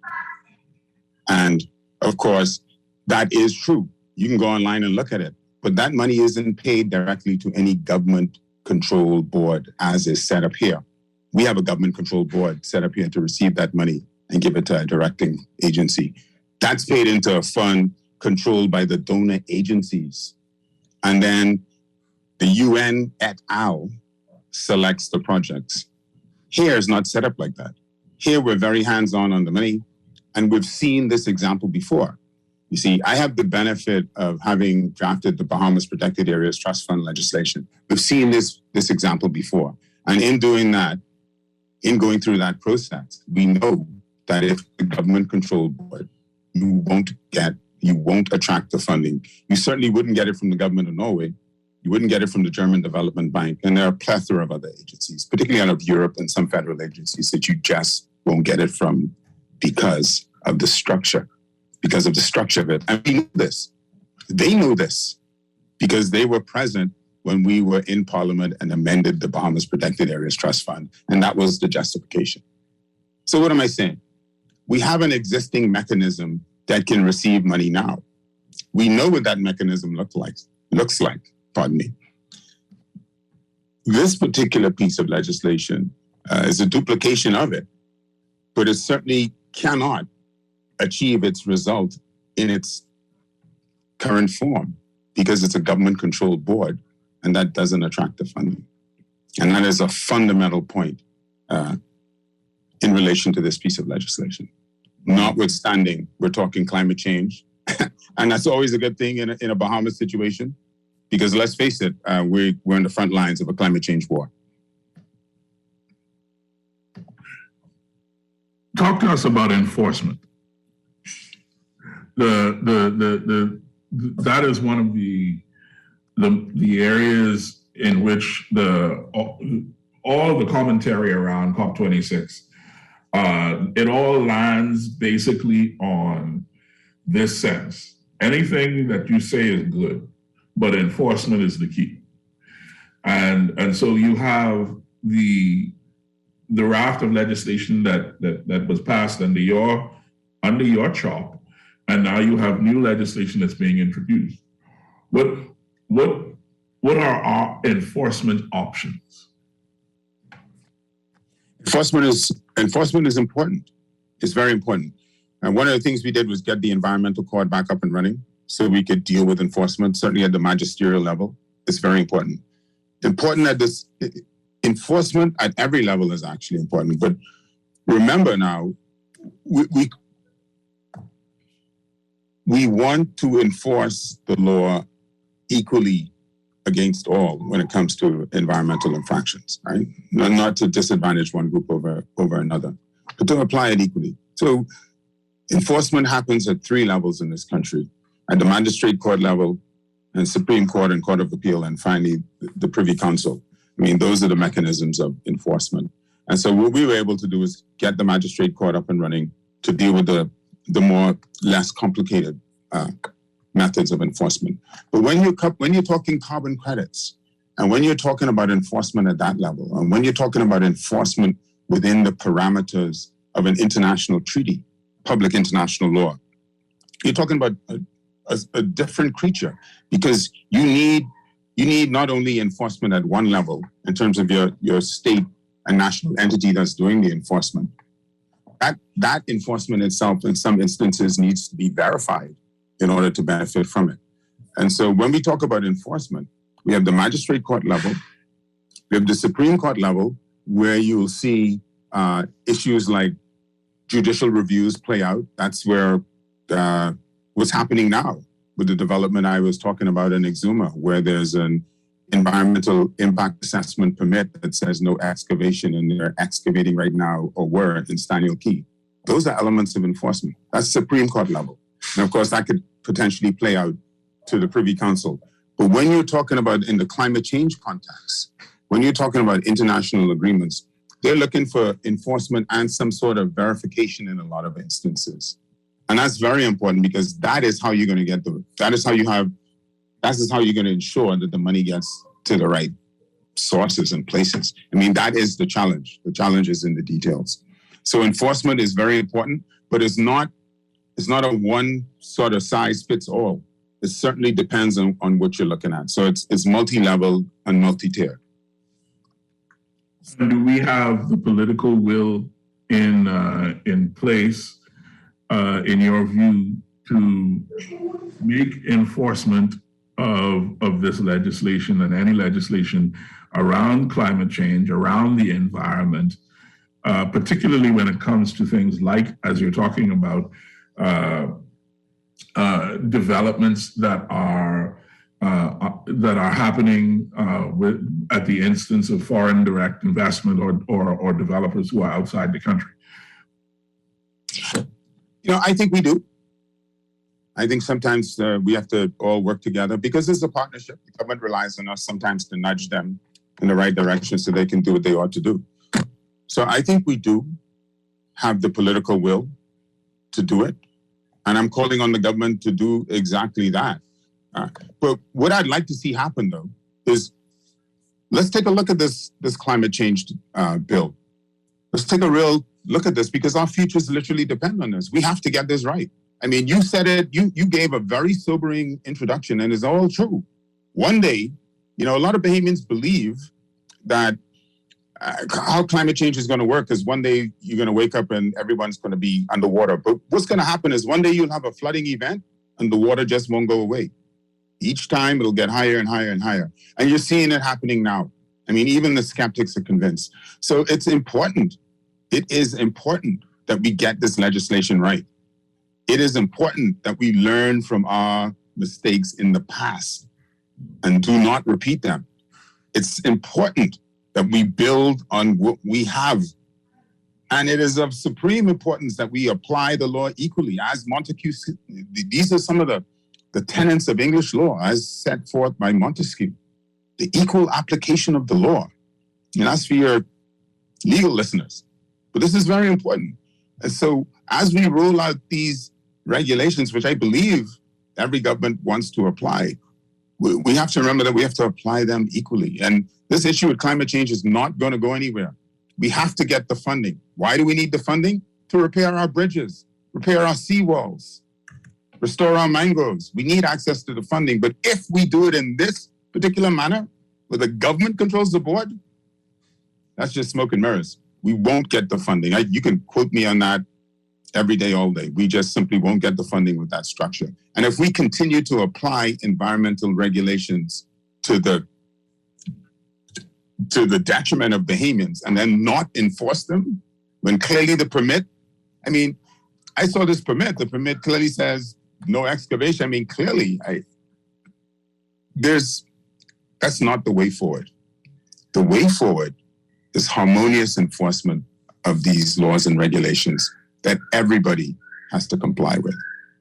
And of course, that is true. You can go online and look at it, but that money isn't paid directly to any government control board as is set up here. We have a government control board set up here to receive that money and give it to a directing agency. That's paid into a fund controlled by the donor agencies. And then the UN et al. Selects the projects. Here is not set up like that. Here we're very hands-on on the money, and we've seen this example before. You see, I have the benefit of having drafted the Bahamas Protected Areas Trust Fund legislation. We've seen this example before. And in doing that, in going through that process, we know that if the government control board, you won't attract the funding. You certainly wouldn't get it from the government of Norway. You wouldn't get it from the German Development Bank. And there are a plethora of other agencies, particularly out of Europe and some federal agencies that you just won't get it from because of the structure of it. And we know this. They know this because they were present when we were in Parliament and amended the Bahamas Protected Areas Trust Fund. And that was the justification. So what am I saying? We have an existing mechanism that can receive money now. We know what that mechanism looks like. This particular piece of legislation is a duplication of it, but it certainly cannot achieve its result in its current form because it's a government-controlled board and that doesn't attract the funding. And that is a fundamental point in relation to this piece of legislation. Notwithstanding, we're talking climate change, and that's always a good thing in a Bahamas situation. Because let's face it, we're in the front lines of a climate change war. Talk to us about enforcement. That is one of the areas in which all the commentary around COP26, it all lands basically on this sense. Anything that you say is good, but enforcement is the key. And so you have the raft of legislation that was passed under your chop, and now you have new legislation that's being introduced. What are our enforcement options? Enforcement is important. It's very important. And one of the things we did was get the environmental court back up and running, so we could deal with enforcement, certainly at the magisterial level. It's very important. Important that this enforcement at every level is actually important. But remember now, we want to enforce the law equally against all when it comes to environmental infractions, right? Not to disadvantage one group over another, but to apply it equally. So enforcement happens at three levels in this country: at the magistrate court level, and Supreme Court and Court of Appeal, and finally the Privy Council. I mean, those are the mechanisms of enforcement. And so what we were able to do is get the magistrate court up and running to deal with the less complicated methods of enforcement. But when you're talking carbon credits, and when you're talking about enforcement at that level, and when you're talking about enforcement within the parameters of an international treaty, public international law, you're talking about a different creature, because you need not only enforcement at one level in terms of your state and national entity that's doing the enforcement. That enforcement itself in some instances needs to be verified in order to benefit from it. And so when we talk about enforcement, we have the magistrate court level, we have the Supreme Court level, where you'll see issues like judicial reviews play out. That's where what's happening now with the development I was talking about in Exuma, where there's an environmental impact assessment permit that says no excavation, and they're excavating right now, or were, in Staniel Key. Those are elements of enforcement. That's Supreme Court level. And of course, that could potentially play out to the Privy Council. But when you're talking about in the climate change context, when you're talking about international agreements, they're looking for enforcement and some sort of verification in a lot of instances. And that's very important because that is how you're going to get that is how you're going to ensure that the money gets to the right sources and places. I mean, that is the challenge. The challenge is in the details. So enforcement is very important, but it's not a one sort of size fits all. It certainly depends on what you're looking at. So it's multi-level and multi-tiered. And do we have the political will in place, in your view, to make enforcement of this legislation and any legislation around climate change, around the environment, particularly when it comes to things like, as you're talking about, developments that are happening at the instance of foreign direct investment or developers who are outside the country? I think we do. I think sometimes we have to all work together because it's a partnership. The government relies on us sometimes to nudge them in the right direction so they can do what they ought to do. So I think we do have the political will to do it. And I'm calling on the government to do exactly that. But what I'd like to see happen, though, is let's take a look at this climate change bill. Let's take a real look at this because our futures literally depend on this. We have to get this right. I mean, you said it, you gave a very sobering introduction, and it's all true. One day, a lot of Bahamians believe that how climate change is going to work is one day you're going to wake up and everyone's going to be underwater. But what's going to happen is one day you'll have a flooding event and the water just won't go away. Each time it'll get higher and higher and higher. And you're seeing it happening now. I mean, even the skeptics are convinced. So it's important. It is important that we get this legislation right. It is important that we learn from our mistakes in the past and do not repeat them. It's important that we build on what we have. And it is of supreme importance that we apply the law equally. As Montesquieu, these are some of the tenets of English law as set forth by Montesquieu. The equal application of the law. And that's for your legal listeners. But this is very important. And so as we roll out these regulations, which I believe every government wants to apply, we have to remember that we have to apply them equally. And this issue with climate change is not going to go anywhere. We have to get the funding. Why do we need the funding? To repair our bridges, repair our seawalls, restore our mangroves. We need access to the funding. But if we do it in this particular manner, where the government controls the board, that's just smoke and mirrors. We won't get the funding. You can quote me on that every day, all day. We just simply won't get the funding with that structure. And if we continue to apply environmental regulations to the detriment of Bahamians and then not enforce them, when clearly the permit, I mean, I saw this permit. The permit clearly says no excavation. I mean, clearly, that's not the way forward. The way forward is harmonious enforcement of these laws and regulations that everybody has to comply with.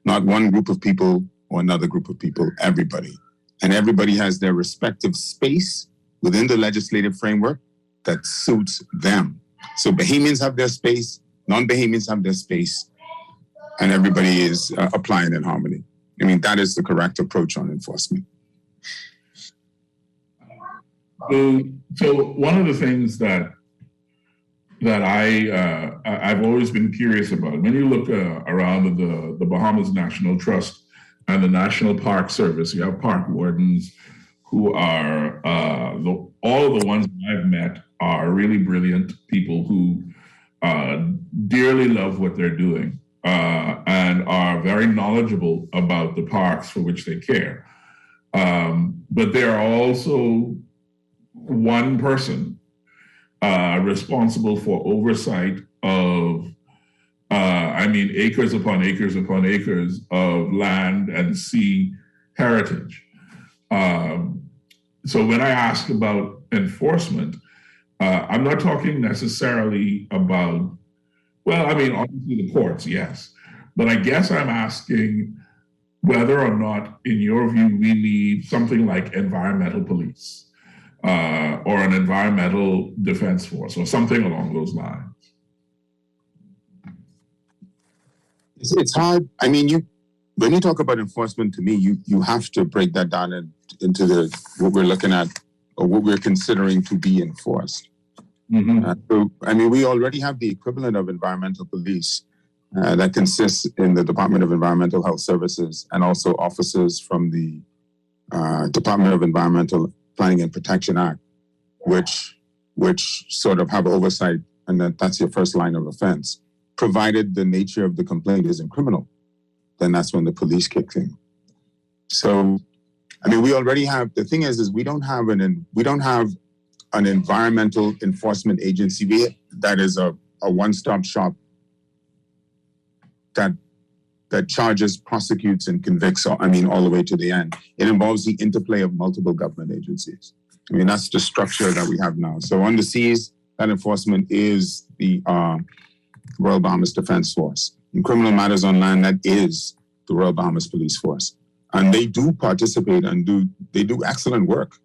Not one group of people or another group of people, everybody. And everybody has their respective space within the legislative framework that suits them. So Bahamians have their space, non-Bahamians have their space, and everybody is applying in harmony. I mean, that is the correct approach on enforcement. So one of the things that I've always been curious about, when you look around the Bahamas National Trust and the National Park Service, you have park wardens who are, all of the ones I've met are really brilliant people who dearly love what they're doing and are very knowledgeable about the parks for which they care. But there are also one person responsible for oversight of, acres upon acres upon acres of land and sea heritage. So when I ask about enforcement, I'm not talking necessarily about Well, I mean, obviously the courts, yes. But I guess I'm asking whether or not, in your view, we need something like environmental police or an environmental defense force or something along those lines. It's hard. I mean, when you talk about enforcement, to me, you have to break that down into what we're looking at or what we're considering to be enforced. So, I mean, we already have the equivalent of environmental police that consists in the Department of Environmental Health Services and also officers from the Department of Environmental Planning and Protection Act, which sort of have oversight, and that's your first line of offense. Provided the nature of the complaint isn't criminal, then that's when the police kick in. So, I mean, we already have. The thing is we don't have an environmental enforcement agency that is a one-stop shop that charges, prosecutes, and convicts. I mean, all the way to the end. It involves the interplay of multiple government agencies. I mean, that's the structure that we have now. So on the seas, that enforcement is the Royal Bahamas Defense Force. In criminal matters on land, that is the Royal Bahamas Police Force. And they do participate and they do excellent work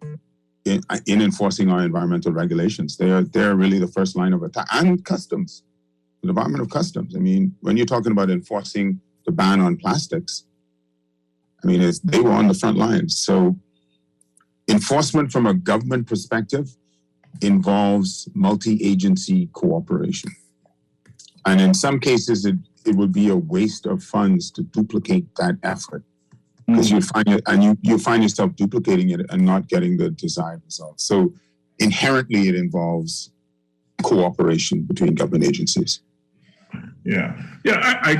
in enforcing our environmental regulations. They're really the first line of attack. And Customs, the Department of Customs. I mean, when you're talking about enforcing the ban on plastics, I mean, they were on the front lines. So enforcement from a government perspective involves multi-agency cooperation. And in some cases, it would be a waste of funds to duplicate that effort, because you find yourself duplicating it and not getting the desired results. So inherently, it involves cooperation between government agencies. Yeah. I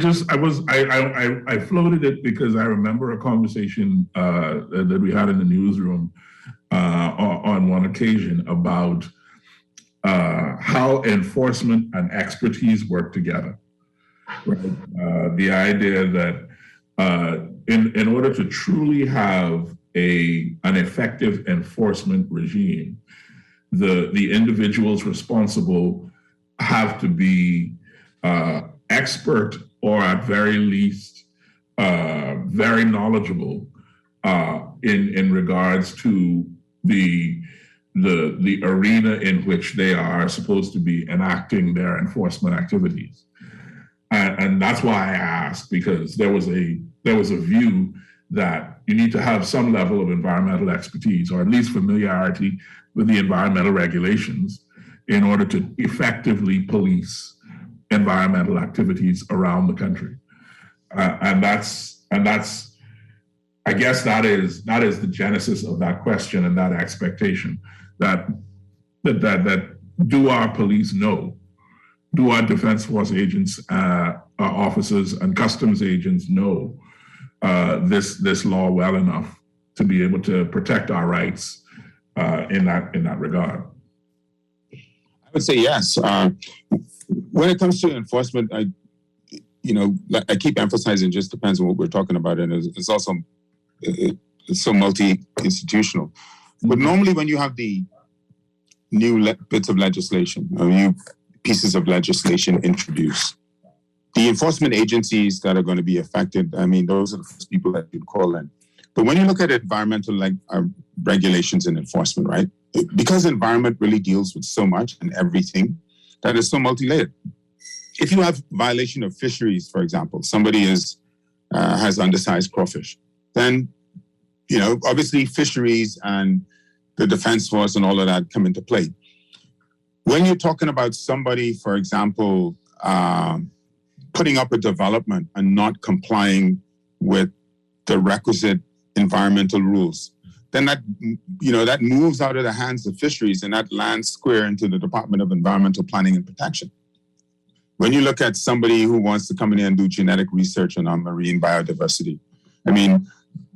floated it because I remember a conversation that we had in the newsroom on one occasion about how enforcement and expertise work together. Right? The idea that in order to truly have an effective enforcement regime, the individuals responsible have to be expert, or at very least very knowledgeable in regards to the arena in which they are supposed to be enacting their enforcement activities. And that's why I asked, because there was a view that you need to have some level of environmental expertise, or at least familiarity with the environmental regulations, in order to effectively police environmental activities around the country. And that's I guess that is the genesis of that question and that expectation that do our police know? Do our Defense Force agents, officers, and customs agents know this law well enough to be able to protect our rights in that regard? I would say yes. When it comes to enforcement, I keep emphasizing, it just depends on what we're talking about, and it's also it's so multi-institutional. But normally, when you have the new bits of legislation, or new pieces of legislation introduced, the enforcement agencies that are going to be affected, I mean, those are the first people that you'd call in. But when you look at environmental regulations and enforcement, right? Because environment really deals with so much and everything, that is so multi-layered. If you have violation of fisheries, for example, somebody has undersized crawfish, then, obviously fisheries and the Defense Force and all of that come into play. When you're talking about somebody, for example, putting up a development and not complying with the requisite environmental rules, then that moves out of the hands of fisheries and that lands square into the Department of Environmental Planning and Protection. When you look at somebody who wants to come in and do genetic research on our marine biodiversity, I mean,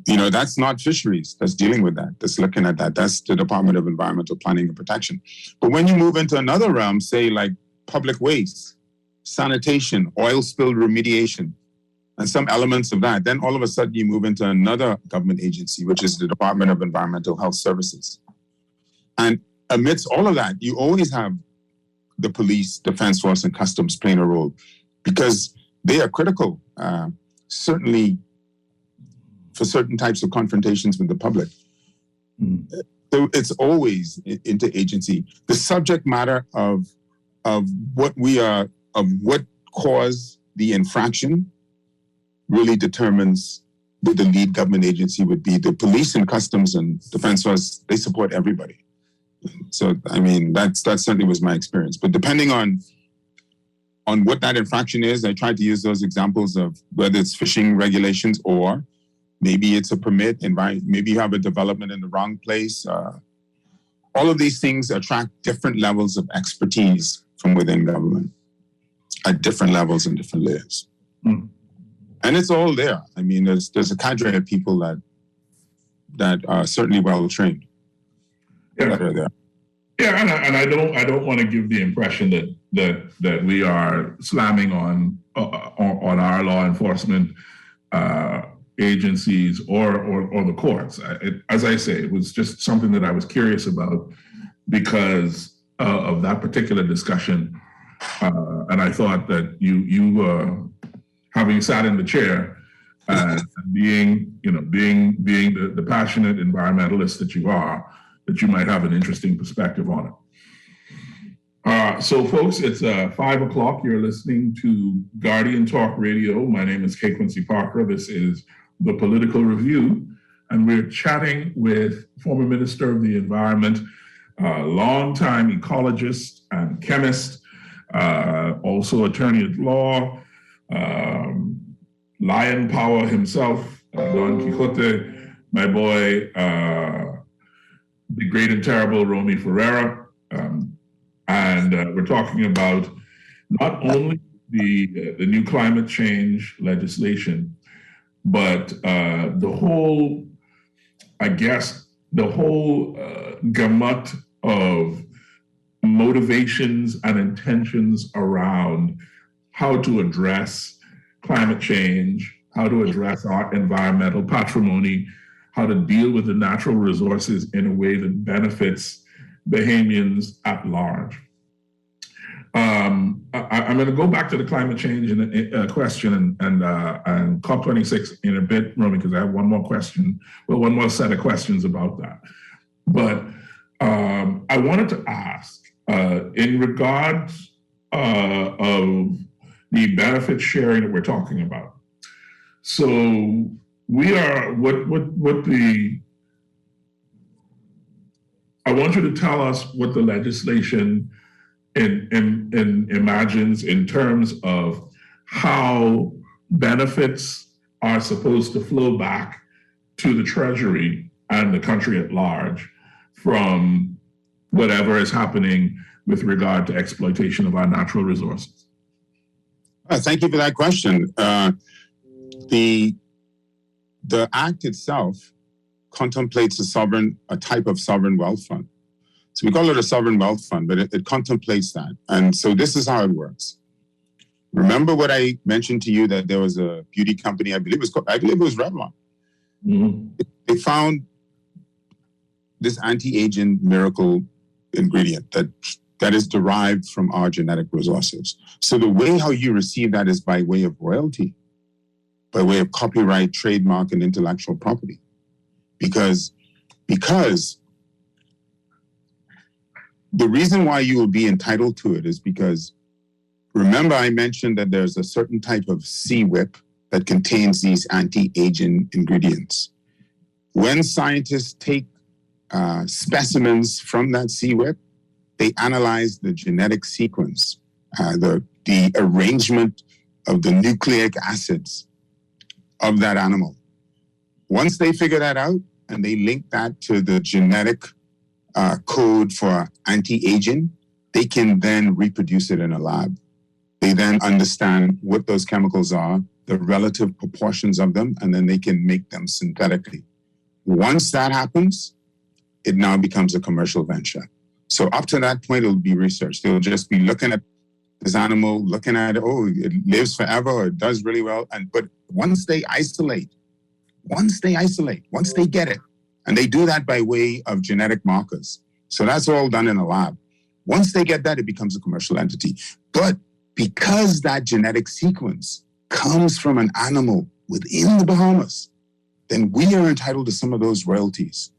that's not fisheries that's dealing with that, that's looking at that. That's the Department of Environmental Planning and Protection. But when you move into another realm, say like public waste, sanitation, oil spill remediation, and some elements of that, then all of a sudden you move into another government agency, which is the Department of Environmental Health Services. And amidst all of that, you always have the police, defense force, and customs playing a role, because they are critical, certainly for certain types of confrontations with the public. So it's always interagency. The subject matter of what caused the infraction really determines what the lead government agency would be. The police and customs and defense force, they support everybody. So, I mean, that certainly was my experience. But depending on what that infraction is, I tried to use those examples of whether it's fishing regulations or maybe it's a permit, maybe you have a development in the wrong place. All of these things attract different levels of expertise from within government at different levels and different layers. And it's all there. I mean, there's a cadre of people that are certainly well trained. Yeah, and I don't want to give the impression that we are slamming on our law enforcement agencies or the courts. As I say, it was just something that I was curious about because of that particular discussion, and I thought that you having sat in the chair and being the passionate environmentalist that you are, that you might have an interesting perspective on it. So folks, it's 5 o'clock. You're listening to Guardian Talk Radio. My name is Quincy Parker. This is The Political Review, and we're chatting with former Minister of the Environment, longtime ecologist and chemist, also attorney at law, lion power himself, Don Quixote, my boy, the great and terrible Romy Ferreira. And we're talking about not only the new climate change legislation, but the whole gamut of motivations and intentions around how to address climate change, how to address our environmental patrimony, how to deal with the natural resources in a way that benefits Bahamians at large. I'm going to go back to the climate change question and COP26 in a bit, Romy, because I have one more set of questions about that. But I wanted to ask, in regards of the benefit sharing that we're talking about. So we are I want you to tell us what the legislation imagines in terms of how benefits are supposed to flow back to the Treasury and the country at large from whatever is happening with regard to exploitation of our natural resources. Thank you for that question. The act itself contemplates a type of sovereign wealth fund. So we call it a sovereign wealth fund, but it contemplates that. And so this is how it works. Remember what I mentioned to you, that there was a beauty company, I believe it was Revlon. Mm-hmm. They found this anti-aging miracle ingredient that is derived from our genetic resources. So the way how you receive that is by way of royalty, by way of copyright, trademark, and intellectual property. Because the reason why you will be entitled to it is because, remember I mentioned that there's a certain type of sea whip that contains these anti-aging ingredients. When scientists take specimens from that sea whip, they analyze the genetic sequence, the arrangement of the nucleic acids of that animal. Once they figure that out and they link that to the genetic code for anti-aging, they can then reproduce it in a lab. They then understand what those chemicals are, the relative proportions of them, and then they can make them synthetically. Once that happens, it now becomes a commercial venture. So up to that point, it'll be research. They'll just be looking at this animal, looking at it, oh, it lives forever, or it does really well. But once they get it, and they do that by way of genetic markers. So that's all done in a lab. Once they get that, it becomes a commercial entity. But because that genetic sequence comes from an animal within the Bahamas, then we are entitled to some of those royalties.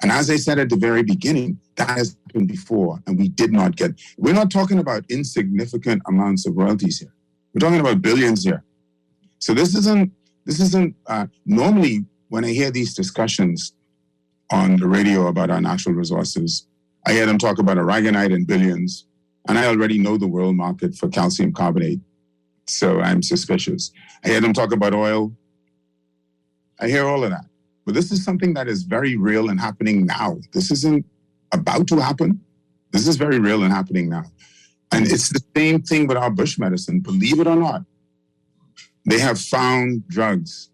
And as I said at the very beginning, that has happened before, and we did not get. We're not talking about insignificant amounts of royalties here. We're talking about billions here. So this isn't normally when I hear these discussions on the radio about our natural resources, I hear them talk about aragonite and billions, and I already know the world market for calcium carbonate, so I'm suspicious. I hear them talk about oil. I hear all of that. But this is something that is very real and happening now. This isn't about to happen. This is very real and happening now. And it's the same thing with our bush medicine, believe it or not. They have found drugs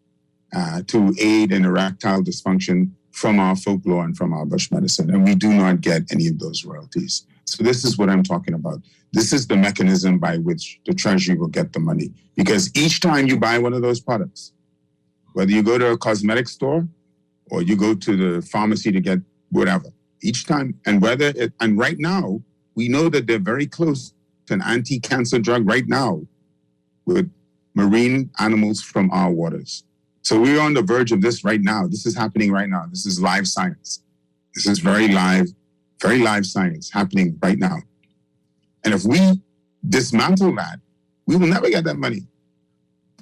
to aid in erectile dysfunction from our folklore and from our bush medicine, and we do not get any of those royalties. So this is what I'm talking about. This is the mechanism by which the Treasury will get the money. Because each time you buy one of those products, whether you go to a cosmetic store or you go to the pharmacy to get whatever, each time, and right now, we know that they're very close to an anti-cancer drug right now with marine animals from our waters. So we're on the verge of this right now. This is happening right now. This is live science. This is very live science happening right now. And if we dismantle that, we will never get that money.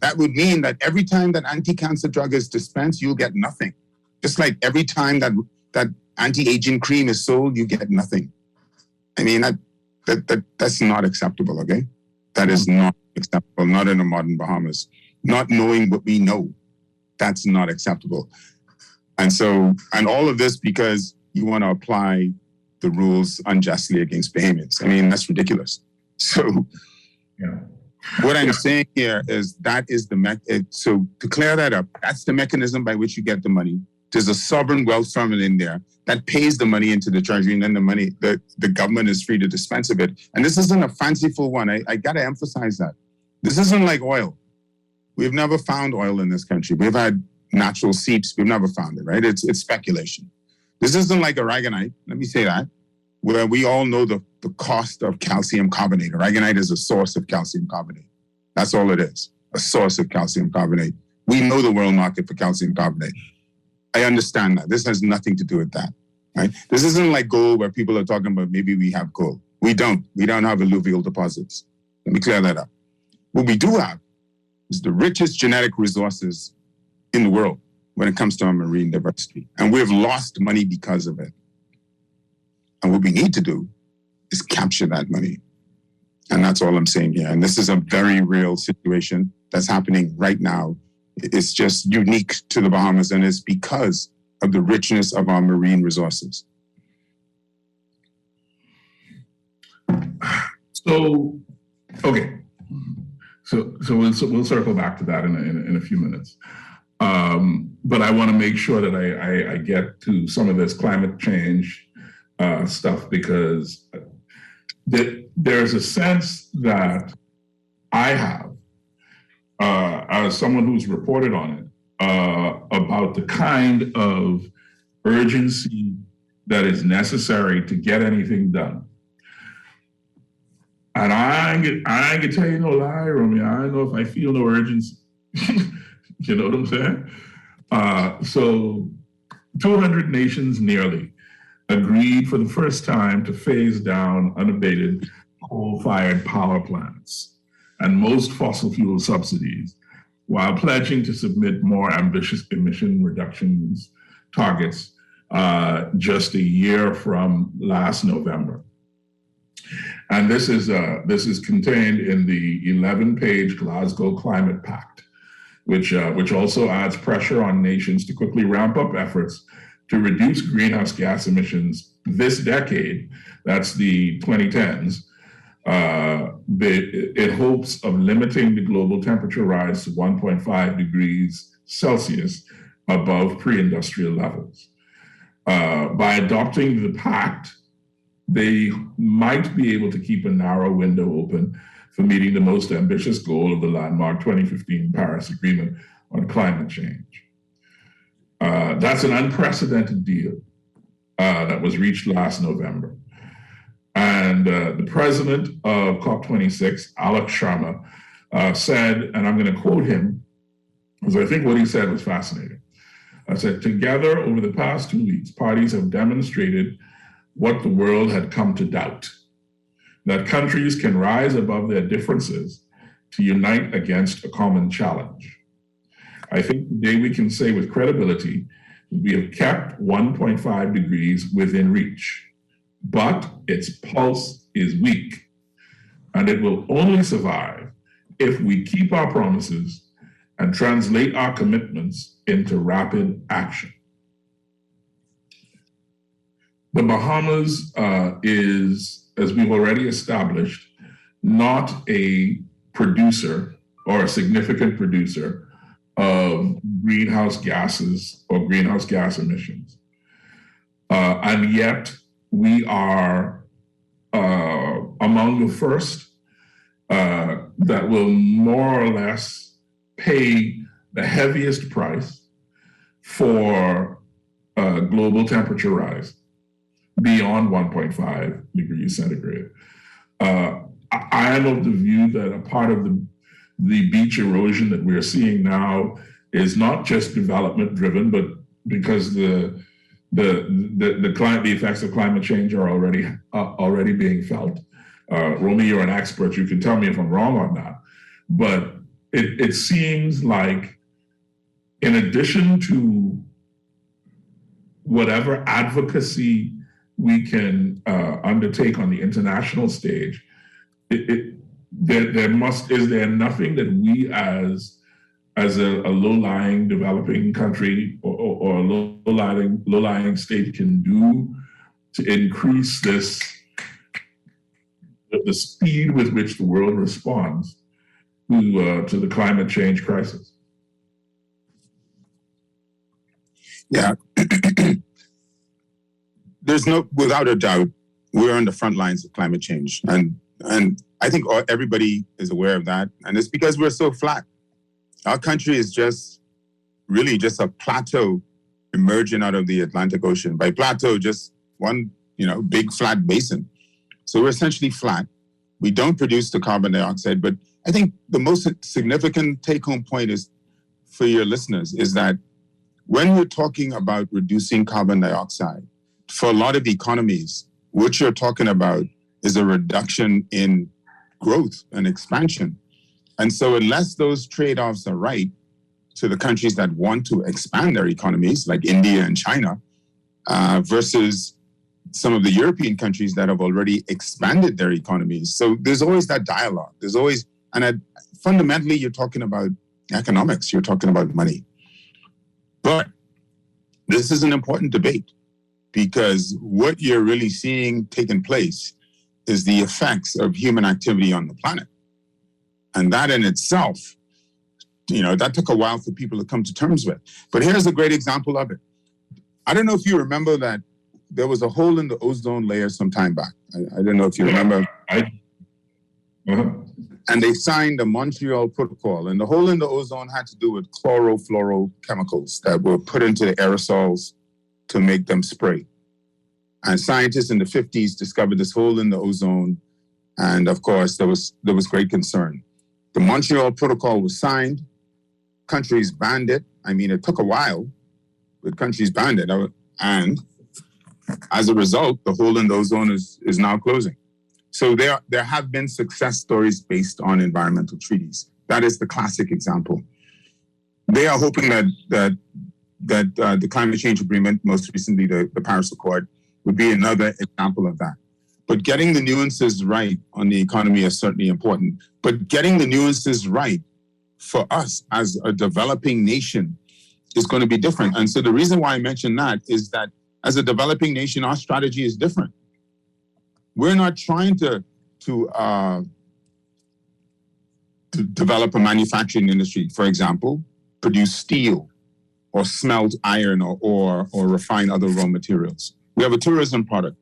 That would mean that every time that anti-cancer drug is dispensed, you'll get nothing. Just like every time that anti-aging cream is sold, you get nothing. I mean, that's not acceptable, okay? That is not acceptable, not in the modern Bahamas. Not knowing what we know, that's not acceptable. And all of this because you want to apply the rules unjustly against Bahamians. I mean, that's ridiculous. So what I'm saying here is that is so to clear that up, that's the mechanism by which you get the money. There's a sovereign wealth fund in there that pays the money into the Treasury, and then the government is free to dispense of it. And this isn't a fanciful one. I got to emphasize that. This isn't like oil. We've never found oil in this country. We've had natural seeps. We've never found it, right? It's speculation. This isn't like aragonite, let me say that, where we all know the cost of calcium carbonate. Aragonite is a source of calcium carbonate. That's all it is, a source of calcium carbonate. We know the world market for calcium carbonate. I understand that. This has nothing to do with that, right? This isn't like gold where people are talking about maybe we have gold. We don't. We don't have alluvial deposits. Let me clear that up. What we do have is the richest genetic resources in the world when it comes to our marine diversity. And we've lost money because of it. And what we need to do is capture that money. And that's all I'm saying here. And this is a very real situation that's happening right now. It's just unique to the Bahamas, and it's because of the richness of our marine resources. So, okay. So we'll circle back to that in a few minutes. But I want to make sure that I get to some of this climate change stuff, because there's a sense that I have, as someone who's reported on it, about the kind of urgency that is necessary to get anything done. And I ain't gonna tell you no lie, Romy. I don't know if I feel no urgency. You know what I'm saying? So 200 nations nearly agreed for the first time to phase down unabated coal-fired power plants and most fossil fuel subsidies, while pledging to submit more ambitious emission reductions targets just a year from last November. And this is contained in the 11-page Glasgow Climate Pact, which also adds pressure on nations to quickly ramp up efforts to reduce greenhouse gas emissions this decade. That's the 2010s. In hopes of limiting the global temperature rise to 1.5 degrees Celsius above pre-industrial levels. By adopting the pact, they might be able to keep a narrow window open for meeting the most ambitious goal of the landmark 2015 Paris Agreement on climate change. That's an unprecedented deal that was reached last November. And the president of COP26, Alex Sharma, said, and I'm going to quote him, because I think what he said was fascinating. I said, together over the past 2 weeks, parties have demonstrated what the world had come to doubt, that countries can rise above their differences to unite against a common challenge. I think today we can say with credibility that we have kept 1.5 degrees within reach, but its pulse is weak, and it will only survive if we keep our promises and translate our commitments into rapid action. The Bahamas is, as we've already established, not a producer or a significant producer of greenhouse gases or greenhouse gas emissions. And yet we are among the first that will more or less pay the heaviest price for global temperature rise beyond 1.5 degrees centigrade. I am of the view that a part of the beach erosion that we're seeing now is not just development driven, but because the effects of climate change are already being felt. Romy, you're an expert. You can tell me if I'm wrong on that. But it seems like, in addition to whatever advocacy we can undertake on the international stage, is there nothing that we as a low-lying developing country or a low-lying state can do to increase the speed with which the world responds to the climate change crisis? Yeah. Without a doubt, we're on the front lines of climate change. And I think everybody is aware of that. And it's because we're so flat. Our country is really just a plateau emerging out of the Atlantic Ocean. By plateau, just one, big flat basin. So we're essentially flat. We don't produce the carbon dioxide, but I think the most significant take-home point is for your listeners is that when we're talking about reducing carbon dioxide, for a lot of economies, what you're talking about is a reduction in growth and expansion. And so unless those trade-offs are right to the countries that want to expand their economies, like India and China, versus some of the European countries that have already expanded their economies. So there's always that dialogue. Fundamentally, you're talking about economics, you're talking about money. But this is an important debate because what you're really seeing taking place is the effects of human activity on the planet. And that in itself, that took a while for people to come to terms with. But here's a great example of it. I don't know if you remember that there was a hole in the ozone layer some time back. I don't know if you remember. And they signed the Montreal Protocol. And the hole in the ozone had to do with chlorofluorochemicals that were put into the aerosols to make them spray. And scientists in the 50s discovered this hole in the ozone. And of course, there was great concern. The Montreal Protocol was signed. Countries banned it. I mean, it took a while, but countries banned it. And as a result, the hole in the ozone is now closing. So there have been success stories based on environmental treaties. That is the classic example. They are hoping that the climate change agreement, most recently the Paris Accord, would be another example of that. But getting the nuances right on the economy is certainly important. But getting the nuances right for us as a developing nation is going to be different. And so the reason why I mention that is that as a developing nation, our strategy is different. We're not trying to develop a manufacturing industry, for example, produce steel or smelt iron or refine other raw materials. We have a tourism product.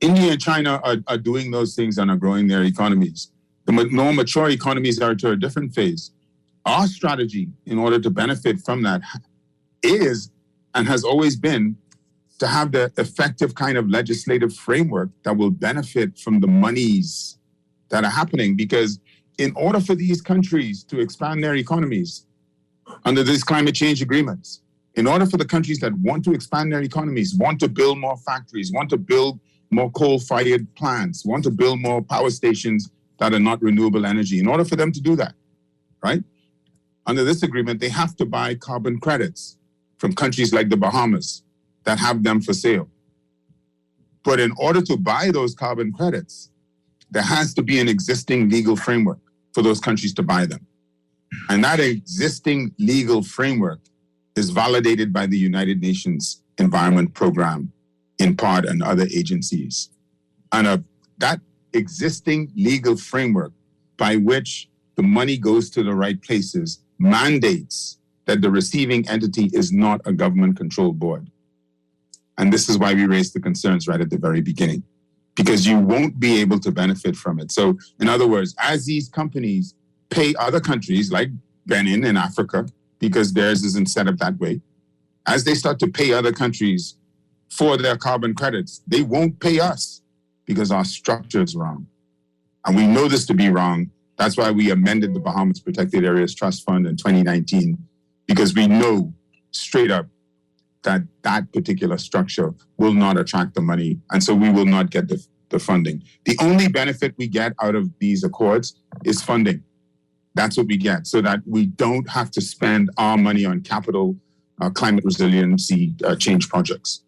India and China are doing those things and are growing their economies. The more mature economies are to a different phase. Our strategy, in order to benefit from that, is and has always been to have the effective kind of legislative framework that will benefit from the monies that are happening. Because in order for these countries to expand their economies under these climate change agreements, in order for the countries that want to expand their economies, want to build more factories, want to build more coal-fired plants, want to build more power stations that are not renewable energy, in order for them to do that, right? Under this agreement, they have to buy carbon credits from countries like the Bahamas that have them for sale. But in order to buy those carbon credits, there has to be an existing legal framework for those countries to buy them. And that existing legal framework is validated by the United Nations Environment Program, in part, and other agencies. And that existing legal framework by which the money goes to the right places mandates that the receiving entity is not a government-controlled board. And this is why we raised the concerns right at the very beginning, because you won't be able to benefit from it. So, in other words, as these companies pay other countries like Benin in Africa, because theirs isn't set up that way, as they start to pay other countries for their carbon credits, they won't pay us because our structure is wrong. And we know this to be wrong. That's why we amended the Bahamas Protected Areas Trust Fund in 2019, because we know straight up that that particular structure will not attract the money. And so we will not get the funding. The only benefit we get out of these accords is funding. That's what we get, so that we don't have to spend our money on capital climate resiliency change projects.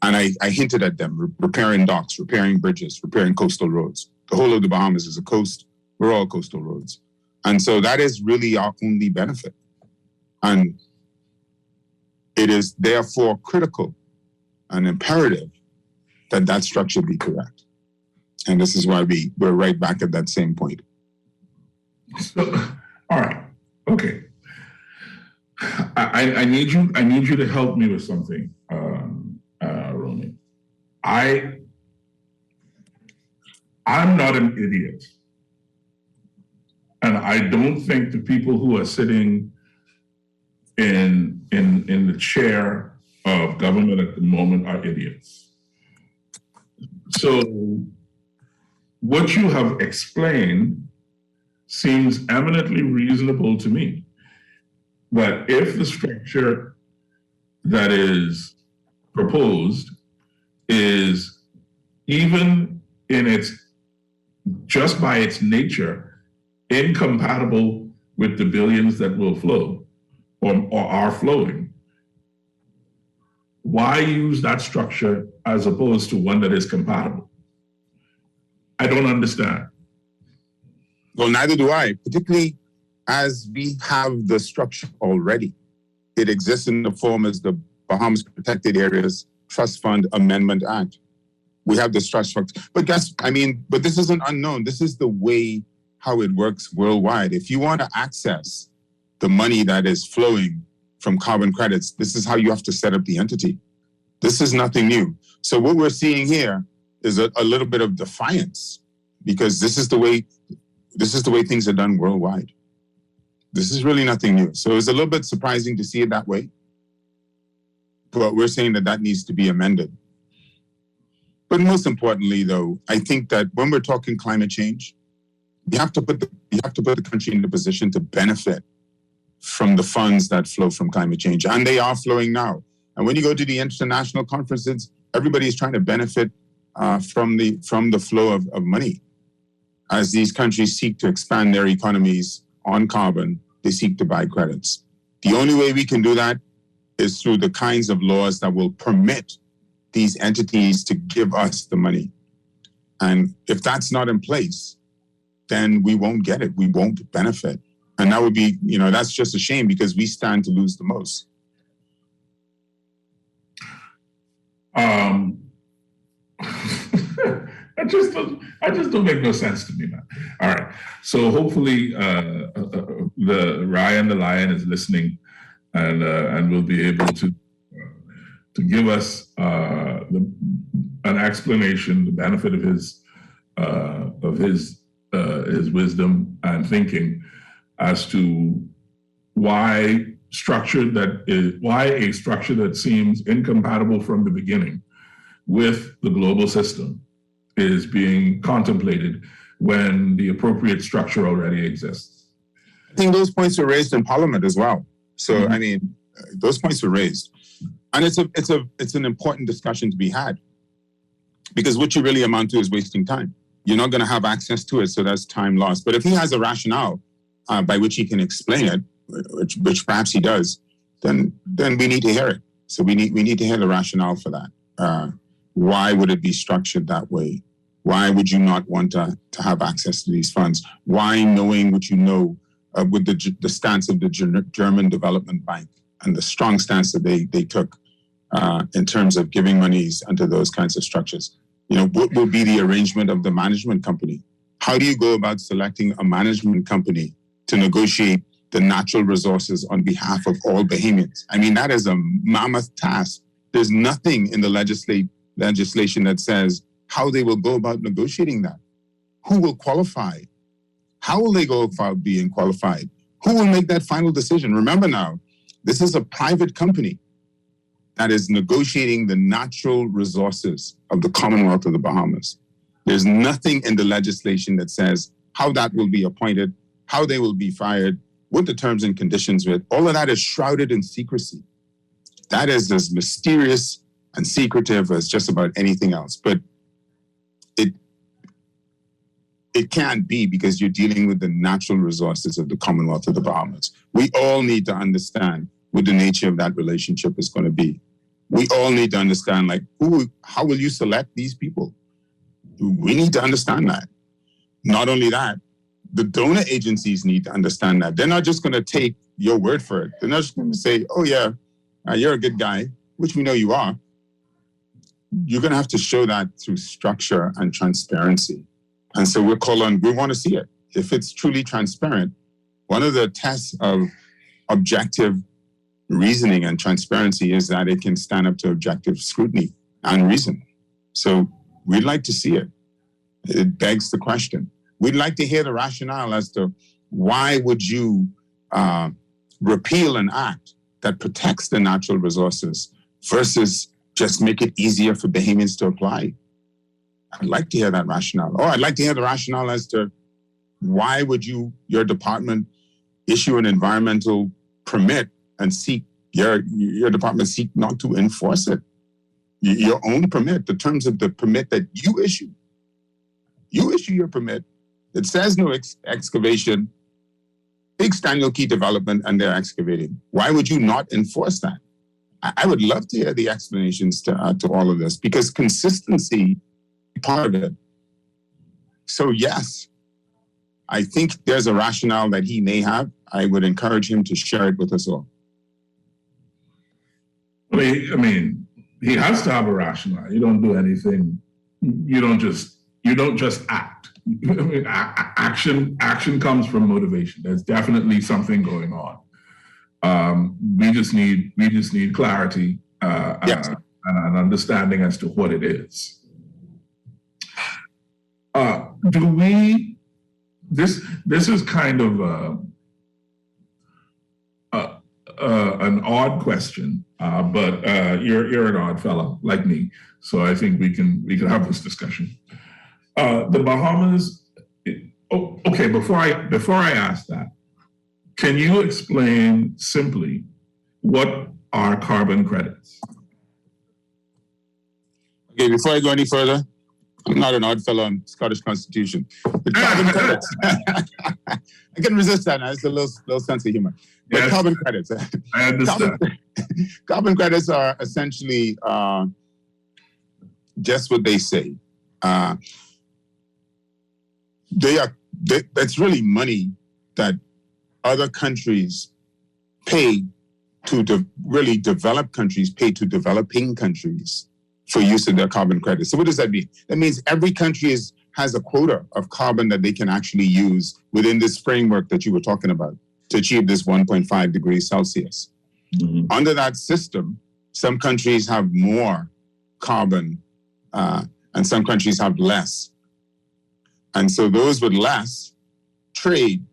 And I hinted at them, repairing docks, repairing bridges, repairing coastal roads. The whole of the Bahamas is a coast. We're all coastal roads. And so that is really our only benefit. And it is therefore critical and imperative that that structure be correct. And this is why we're right back at that same point. So, all right, okay. I need you to help me with something, Romy. I'm not an idiot, and I don't think the people who are sitting in the chair of government at the moment are idiots. So, what you have explained seems eminently reasonable to me. That if the structure that is proposed is even in just by its nature, incompatible with the billions that will flow or are flowing, why use that structure as opposed to one that is compatible? I don't understand. Well, neither do I, particularly as we have the structure already. It exists in the form as the Bahamas Protected Areas Trust Fund Amendment Act. We have the structure, but this isn't unknown. This is the way how it works worldwide. If you want to access the money that is flowing from carbon credits, this is how you have to set up the entity. This is nothing new. So what we're seeing here is a little bit of defiance, because this is the way things are done worldwide. This is really nothing new. So it's a little bit surprising to see it that way. But we're saying that needs to be amended. But most importantly, though, I think that when we're talking climate change, you have to put the country in the position to benefit from the funds that flow from climate change. And they are flowing now. And when you go to the international conferences, everybody is trying to benefit from the flow of money. As these countries seek to expand their economies on carbon, they seek to buy credits. The only way we can do that is through the kinds of laws that will permit these entities to give us the money. And if that's not in place, then we won't get it. We won't benefit. And that would be, that's just a shame, because we stand to lose the most. That just don't make no sense to me, man. All right. So hopefully the Ryan the Lion is listening and will be able to give us an explanation, the benefit of his wisdom and thinking as to why a structure that seems incompatible from the beginning with the global system is being contemplated when the appropriate structure already exists. I think those points were raised in Parliament as well. So, I mean, those points were raised. And it's an important discussion to be had, because what you really amount to is wasting time. You're not going to have access to it, so that's time lost. But if he has a rationale by which he can explain it, which perhaps he does, then we need to hear it. So we need to hear the rationale for that. Why would it be structured that way? Why would you not want to have access to these funds? Why, knowing what you know, with the stance of the German Development Bank and the strong stance that they took in terms of giving monies under those kinds of structures? You know, what will be the arrangement of the management company? How do you go about selecting a management company to negotiate the natural resources on behalf of all Bahamians? I mean, that is a mammoth task. There's nothing in the legislation that says how they will go about negotiating that. Who will qualify? How will they go about being qualified? Who will make that final decision? Remember now, this is a private company that is negotiating the natural resources of the Commonwealth of the Bahamas. There's nothing in the legislation that says how that will be appointed, how they will be fired, what the terms and conditions with. All of that is shrouded in secrecy. That is as mysterious and secretive as just about anything else. But it can't be, because you're dealing with the natural resources of the Commonwealth of the Bahamas. We all need to understand what the nature of that relationship is going to be. We all need to understand, like, how will you select these people? We need to understand that. Not only that, the donor agencies need to understand that. They're not just going to take your word for it. They're not just going to say, oh yeah, you're a good guy, which we know you are. You're going to have to show that through structure and transparency. And so we want to see it. If it's truly transparent, one of the tests of objective reasoning and transparency is that it can stand up to objective scrutiny and reason. So we'd like to see it. It begs the question. We'd like to hear the rationale as to why would you repeal an act that protects the natural resources versus just make it easier for Bahamians to apply. I'd like to hear that rationale. Or I'd like to hear the rationale as to why would your department issue an environmental permit and your department seek not to enforce it. Your own permit, the terms of the permit that you issue. You issue your permit. It says no excavation, big Stanley Key development, and they're excavating. Why would you not enforce that? I would love to hear the explanations to all of this, because consistency is part of it. So yes, I think there's a rationale that he may have. I would encourage him to share it with us all. I mean, he has to have a rationale. You don't do anything. You don't just act. I mean, action comes from motivation. There's definitely something going on. We just need clarity Yes. and an understanding as to what it is. This is kind of an odd question, but you're an odd fella like me, so I think we can have this discussion. The Bahamas. Okay. Before I ask that, can you explain simply what are carbon credits? Okay, before I go any further, I'm not an odd fellow on Scottish Constitution. The carbon credits. I can resist that now. It's a little sense of humor. But yes, carbon credits. I understand. Carbon credits are essentially just what they say. That's really money that other countries pay to really developed countries pay to developing countries for use of their carbon credits. So what does that mean? That means every country has a quota of carbon that they can actually use within this framework that you were talking about to achieve this 1.5 degrees Celsius. Mm-hmm. Under that system, some countries have more carbon and some countries have less. And so those with less trade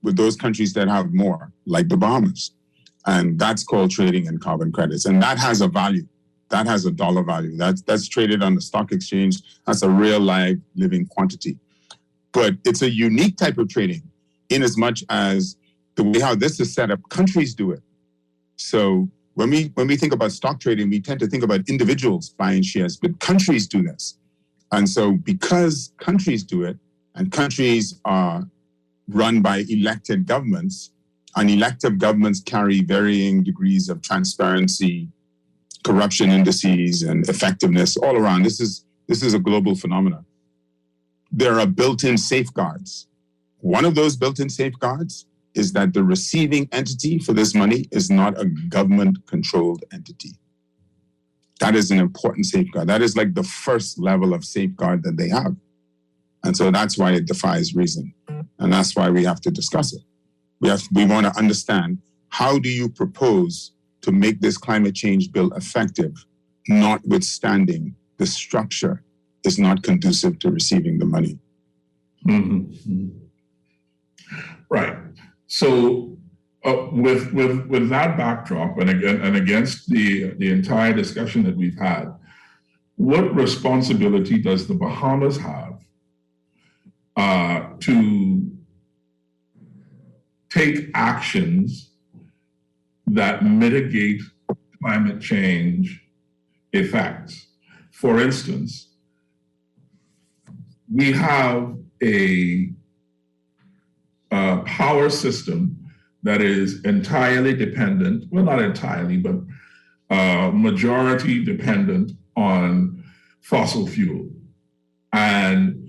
with those countries that have more, like the Bahamas. And that's called trading in carbon credits. And that has a value. That has a dollar value. That's traded on the stock exchange. That's a real live living quantity. But it's a unique type of trading in as much as the way how this is set up, countries do it. So when we think about stock trading, we tend to think about individuals buying shares, but countries do this. And so because countries do it, and countries are run by elected governments, and elected governments carry varying degrees of transparency, corruption indices, and effectiveness all around. This is a global phenomenon. There are built-in safeguards. One of those built-in safeguards is that the receiving entity for this money is not a government-controlled entity. That is an important safeguard. That is like the first level of safeguard that they have. And so that's why it defies reason. And that's why we have to discuss it. We want to understand, how do you propose to make this climate change bill effective, notwithstanding the structure is not conducive to receiving the money? Mm-hmm. Right. So with that backdrop, and against the entire discussion that we've had, what responsibility does the Bahamas have to take actions that mitigate climate change effects? For instance, we have a power system that is entirely dependent, well, not entirely, but majority dependent on fossil fuel. And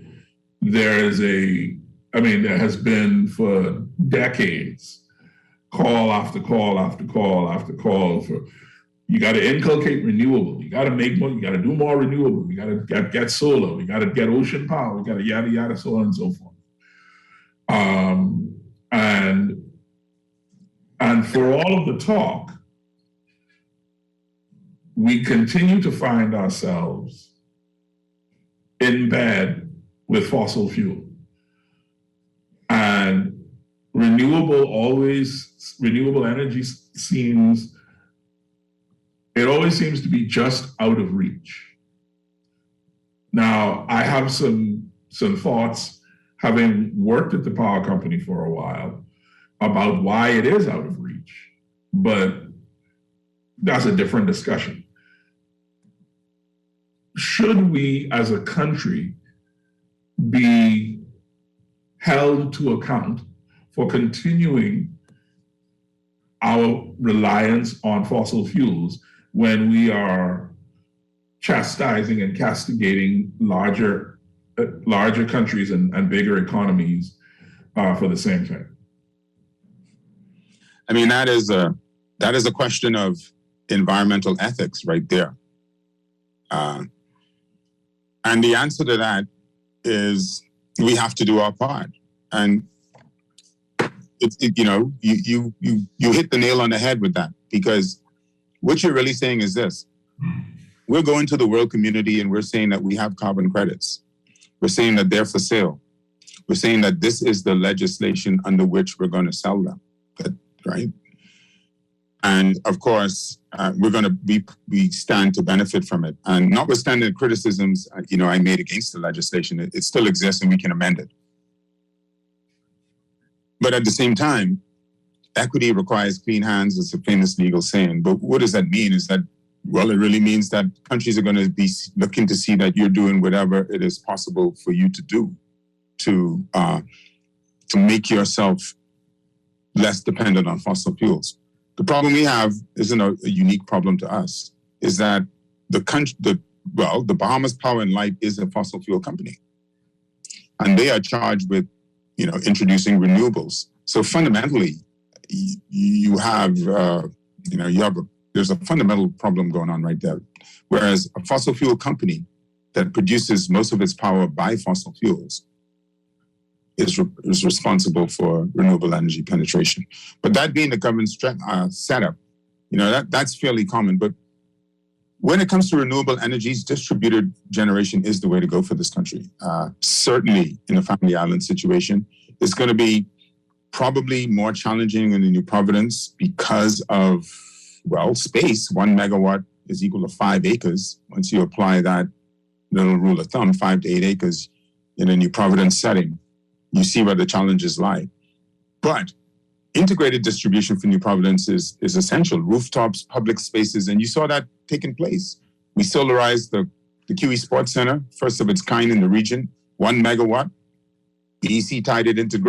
there has been for decades call after call after call after call for, you got to inculcate renewable, you got to make more, you got to do more renewable, we got to get solar, we got to get ocean power, we got to yada yada, so on and so forth. And for all of the talk, we continue to find ourselves in bed with fossil fuel. And renewable energy always seems to be just out of reach. Now, I have some thoughts, having worked at the power company for a while, about why it is out of reach, but that's a different discussion. Should we as a country be held to account for continuing our reliance on fossil fuels when we are chastising and castigating larger countries and bigger economies for the same thing? I mean, that is a question of environmental ethics right there. And the answer to that is we have to do our part. And you hit the nail on the head with that, because what you're really saying is this: we're going to the world community and we're saying that we have carbon credits. We're saying that they're for sale. We're saying that this is the legislation under which we're going to sell them, right? And of course, we stand to benefit from it. And notwithstanding the criticisms, I made against the legislation, it still exists and we can amend it. But at the same time, equity requires clean hands. It's a famous legal saying. But what does that mean? Is that, well, it really means that countries are going to be looking to see that you're doing whatever it is possible for you to do to make yourself less dependent on fossil fuels. The problem we have isn't a unique problem to us, is that the Bahamas Power and Light is a fossil fuel company. And they are charged with, introducing renewables. So fundamentally, there's a fundamental problem going on right there. Whereas a fossil fuel company that produces most of its power by fossil fuels is responsible for renewable energy penetration. But that being the government setup, that's fairly common. But when it comes to renewable energies, distributed generation is the way to go for this country. Certainly in a family island situation, it's going to be probably more challenging in the New Providence because of, well, space. 1 megawatt is equal to 5 acres. Once you apply that little rule of thumb, 5 to 8 acres in a New Providence setting, you see where the challenges lie. But integrated distribution for New Providence is essential. Rooftops, public spaces, and you saw that taking place. We solarized the QE Sports Center, first of its kind in the region, 1 megawatt. BPL tied it into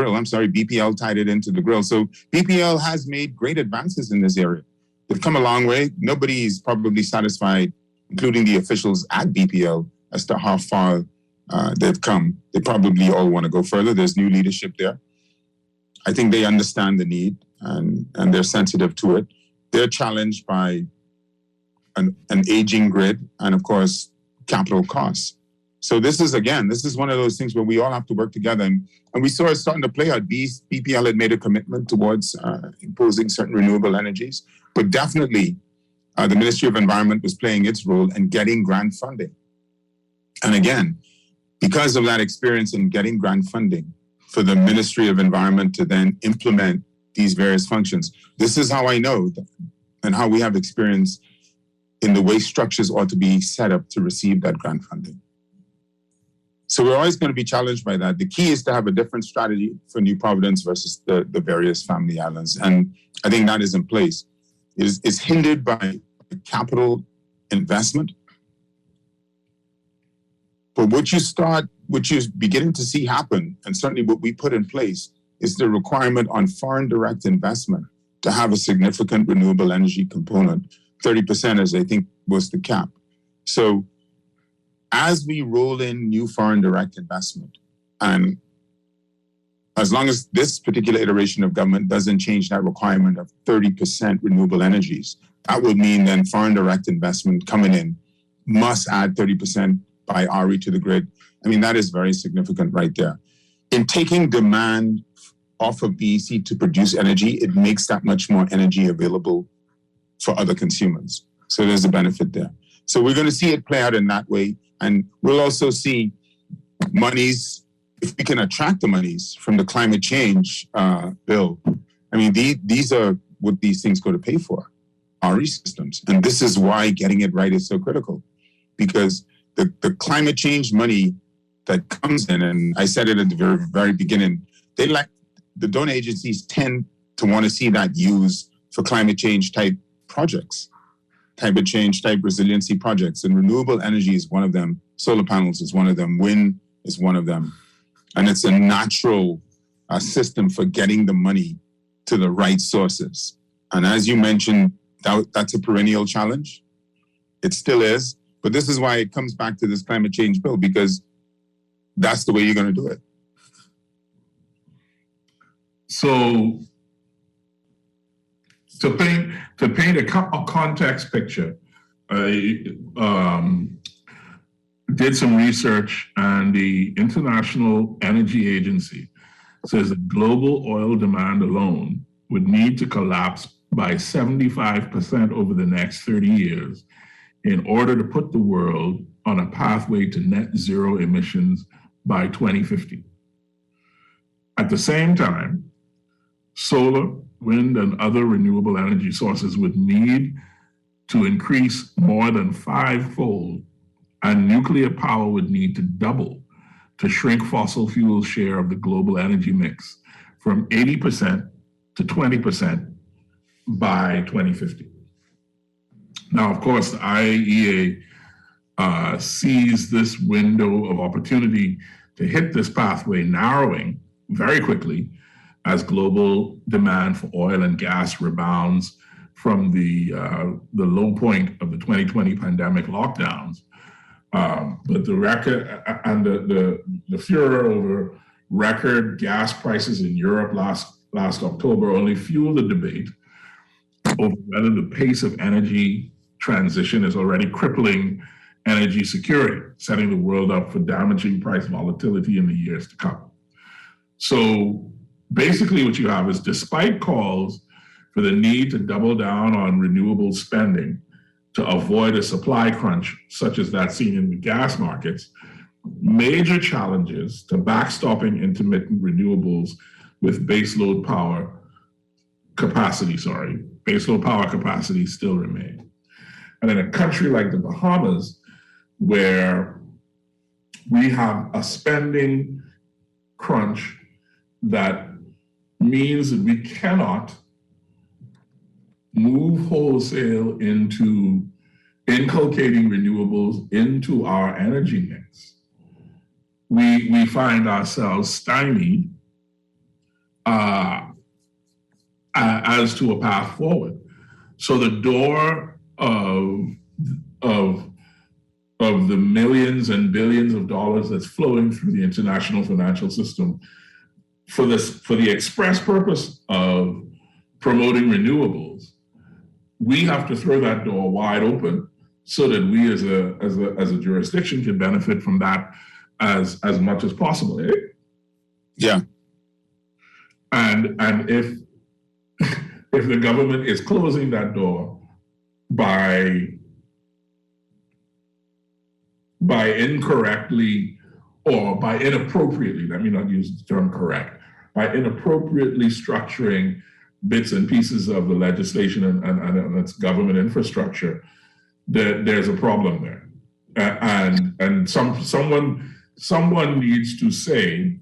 the grill. So BPL has made great advances in this area. They've come a long way. Nobody's probably satisfied, including the officials at BPL, as to how far they've come. They probably all want to go further. There's new leadership there. I think they understand the need and they're sensitive to it. They're challenged by an aging grid and, of course, capital costs. So this is one of those things where we all have to work together. And we saw it starting to play out. BPL had made a commitment towards imposing certain renewable energies, but definitely the Ministry of Environment was playing its role in getting grant funding. And again, because of that experience in getting grant funding for the Ministry of Environment to then implement these various functions, this is how I know and how we have experience in the way structures ought to be set up to receive that grant funding. So we're always going to be challenged by that. The key is to have a different strategy for New Providence versus the various family islands. And I think that is in place. It's hindered by capital investment. But what you're beginning to see happen, and certainly what we put in place, is the requirement on foreign direct investment to have a significant renewable energy component. 30%, as I think, was the cap. So as we roll in new foreign direct investment, and as long as this particular iteration of government doesn't change that requirement of 30% renewable energies, that would mean then foreign direct investment coming in must add 30% by RE to the grid. I mean, that is very significant right there. In taking demand off of BEC to produce energy, it makes that much more energy available for other consumers. So there's a benefit there. So we're going to see it play out in that way. And we'll also see monies, if we can attract the monies from the climate change bill. I mean, these are what these things go to pay for, RE systems. And this is why getting it right is so critical, because the climate change money that comes in, and I said it at the very, very beginning, the donor agencies tend to want to see that used for climate change type projects, climate change type resiliency projects. And renewable energy is one of them. Solar panels is one of them. Wind is one of them. And it's a natural system for getting the money to the right sources. And as you mentioned, that's a perennial challenge. It still is. But this is why it comes back to this climate change bill, because that's the way you're going to do it. So to paint a context picture, I did some research, and the International Energy Agency says that global oil demand alone would need to collapse by 75% over the next 30 years in order to put the world on a pathway to net zero emissions by 2050. At the same time, solar, wind, and other renewable energy sources would need to increase more than 5-fold, and nuclear power would need to double to shrink fossil fuels' share of the global energy mix from 80% to 20% by 2050. Now, of course, the IEA sees this window of opportunity to hit this pathway narrowing very quickly as global demand for oil and gas rebounds from the low point of the 2020 pandemic lockdowns. But the record and the furor over record gas prices in Europe last October only fueled the debate over whether the pace of energy transition is already crippling energy security, setting the world up for damaging price volatility in the years to come. So basically what you have is, despite calls for the need to double down on renewable spending to avoid a supply crunch such as that seen in the gas markets, major challenges to backstopping intermittent renewables with baseload power capacity still remain. And in a country like the Bahamas, where we have a spending crunch that means that we cannot move wholesale into inculcating renewables into our energy mix, we find ourselves stymied as to a path forward. So the door of the millions and billions of dollars that's flowing through the international financial system for the express purpose of promoting renewables, we have to throw that door wide open so that we as a jurisdiction can benefit from that as much as possible. Eh? Yeah. And if the government is closing that door by incorrectly or by inappropriately, let me not use the term correct, by inappropriately structuring bits and pieces of the legislation and its government infrastructure, there's a problem there. And someone needs to say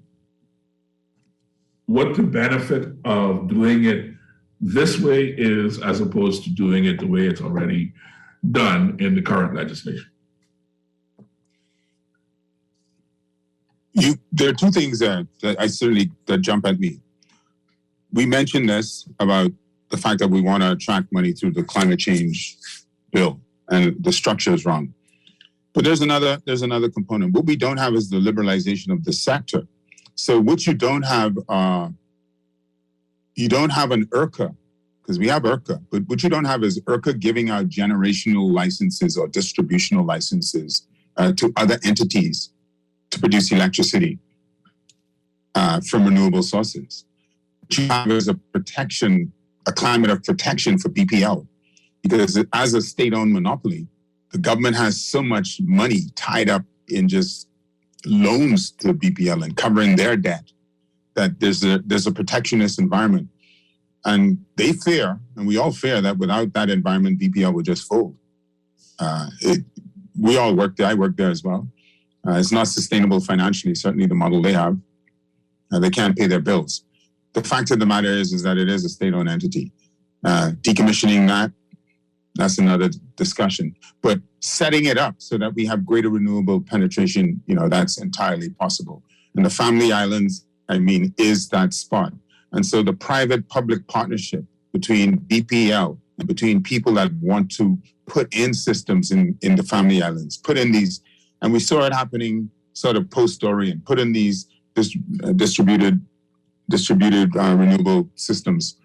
what the benefit of doing it this way is as opposed to doing it the way it's already done in the current legislation. There are two things that jump at me. We mentioned this about the fact that we want to attract money through the climate change bill, and the structure is wrong. But there's another component. What we don't have is the liberalization of the sector. So what you don't have an IRCA, because we have IRCA, but what you don't have is IRCA giving out generational licenses or distributional licenses to other entities to produce electricity from renewable sources. What you have is a climate of protection for BPL, because as a state-owned monopoly, the government has so much money tied up in just loans to BPL and covering their debt that there's a protectionist environment. And they fear, and we all fear, that without that environment, BPL would just fold. We all work there. I work there as well. It's not sustainable financially, certainly the model they have. They can't pay their bills. The fact of the matter is that it is a state-owned entity. Decommissioning that's another discussion. But setting it up so that we have greater renewable penetration, that's entirely possible. And the Family Islands, is that spot. And so the private-public partnership between BPL and between people that want to put in systems in the Family Islands, put in these, and we saw it happening sort of post-Dorian, put in these distributed renewable systems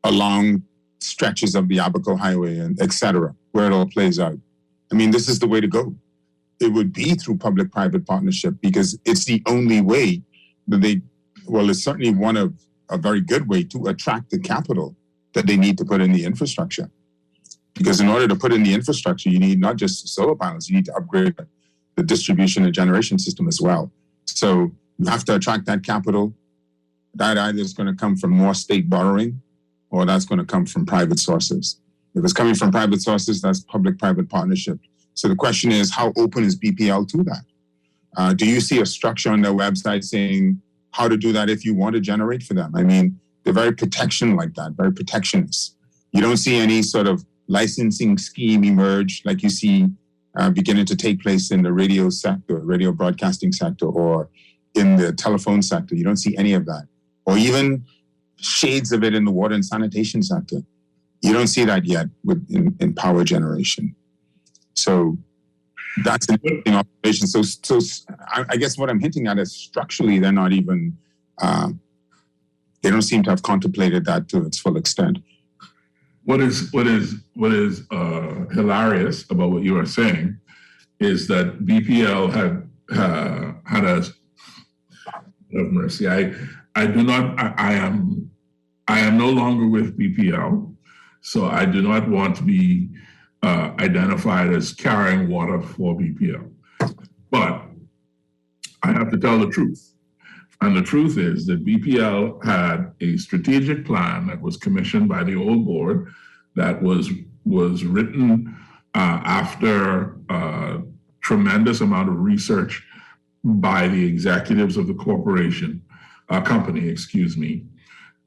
along stretches of the Abaco Highway and et cetera, where it all plays out. This is the way to go. It would be through public-private partnership, because it's the only way that it's certainly a very good way to attract the capital that they need to put in the infrastructure. Because in order to put in the infrastructure, you need not just solar panels, you need to upgrade the distribution and generation system as well. So you have to attract that capital. That either is going to come from more state borrowing, or that's going to come from private sources. If it's coming from private sources, that's public-private partnership. So the question is, how open is BPL to that? Do you see a structure on their website saying how to do that if you want to generate for them? They're very protection like that, very protectionist. You don't see any sort of licensing scheme emerge like you see beginning to take place in the radio sector, radio broadcasting sector, or in the telephone sector. You don't see any of that. Or even shades of it in the water and sanitation sector. You don't see that yet in power generation. So that's an interesting observation. So I guess what I'm hinting at is structurally they're not even, they don't seem to have contemplated that to its full extent. What is hilarious about what you are saying is that BPL had a, have mercy. I am no longer with BPL, so I do not want to be identified as carrying water for BPL. But I have to tell the truth. And the truth is that BPL had a strategic plan that was commissioned by the old board that was written after a tremendous amount of research by the executives of the company, excuse me.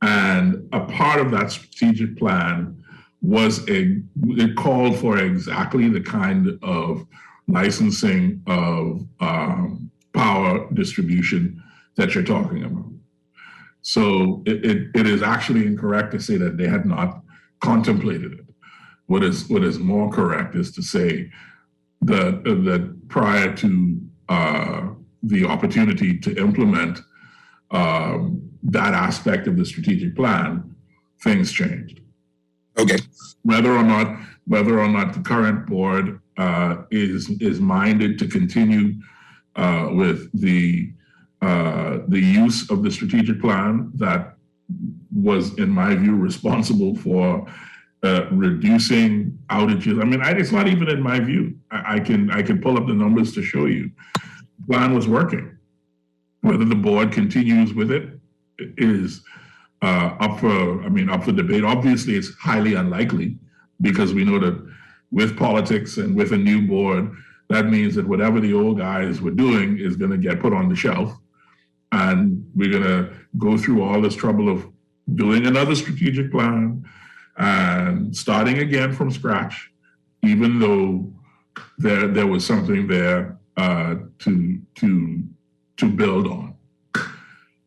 And a part of that strategic plan it called for exactly the kind of licensing of power distribution that you're talking about. So it is actually incorrect to say that they had not contemplated it. What is more correct is to say that prior to the opportunity to implement that aspect of the strategic plan, things changed. Okay. Whether or not the current board is minded to continue with the use of the strategic plan that was, in my view, responsible for reducing outages. I mean, it's not even in my view. I can pull up the numbers to show you. The plan was working. Whether the board continues with it is up for debate. Obviously, it's highly unlikely because we know that with politics and with a new board, that means that whatever the old guys were doing is going to get put on the shelf. And we're going to go through all this trouble of doing another strategic plan and starting again from scratch, even though there was something there to build on.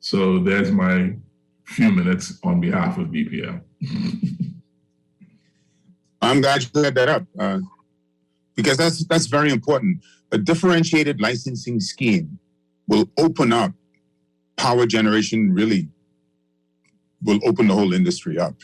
So there's my few minutes on behalf of BPL. I'm glad you cleared that up because that's very important. A differentiated licensing scheme will open up power generation. Really, will open the whole industry up,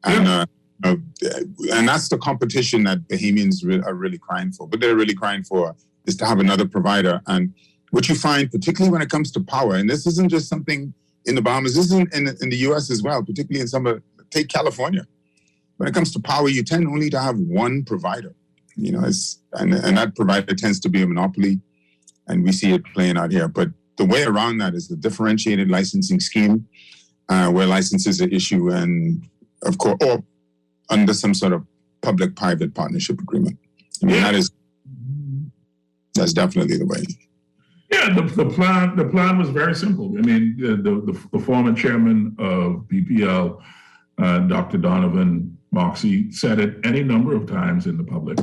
and that's the competition that Bahamians are really crying for. What they're really crying for is to have another provider. And what you find, particularly when it comes to power, and this isn't just something in the Bahamas, this is in the U.S. as well, particularly in take California. When it comes to power, you tend only to have one provider, and that provider tends to be a monopoly, and we see it playing out here. But the way around that is the differentiated licensing scheme, where licenses are issued and, of course, or under some sort of public-private partnership agreement. I mean, that's definitely the way. Yeah, the plan was very simple. I mean, the former chairman of BPL, Dr. Donovan Moxey, said it any number of times in the public.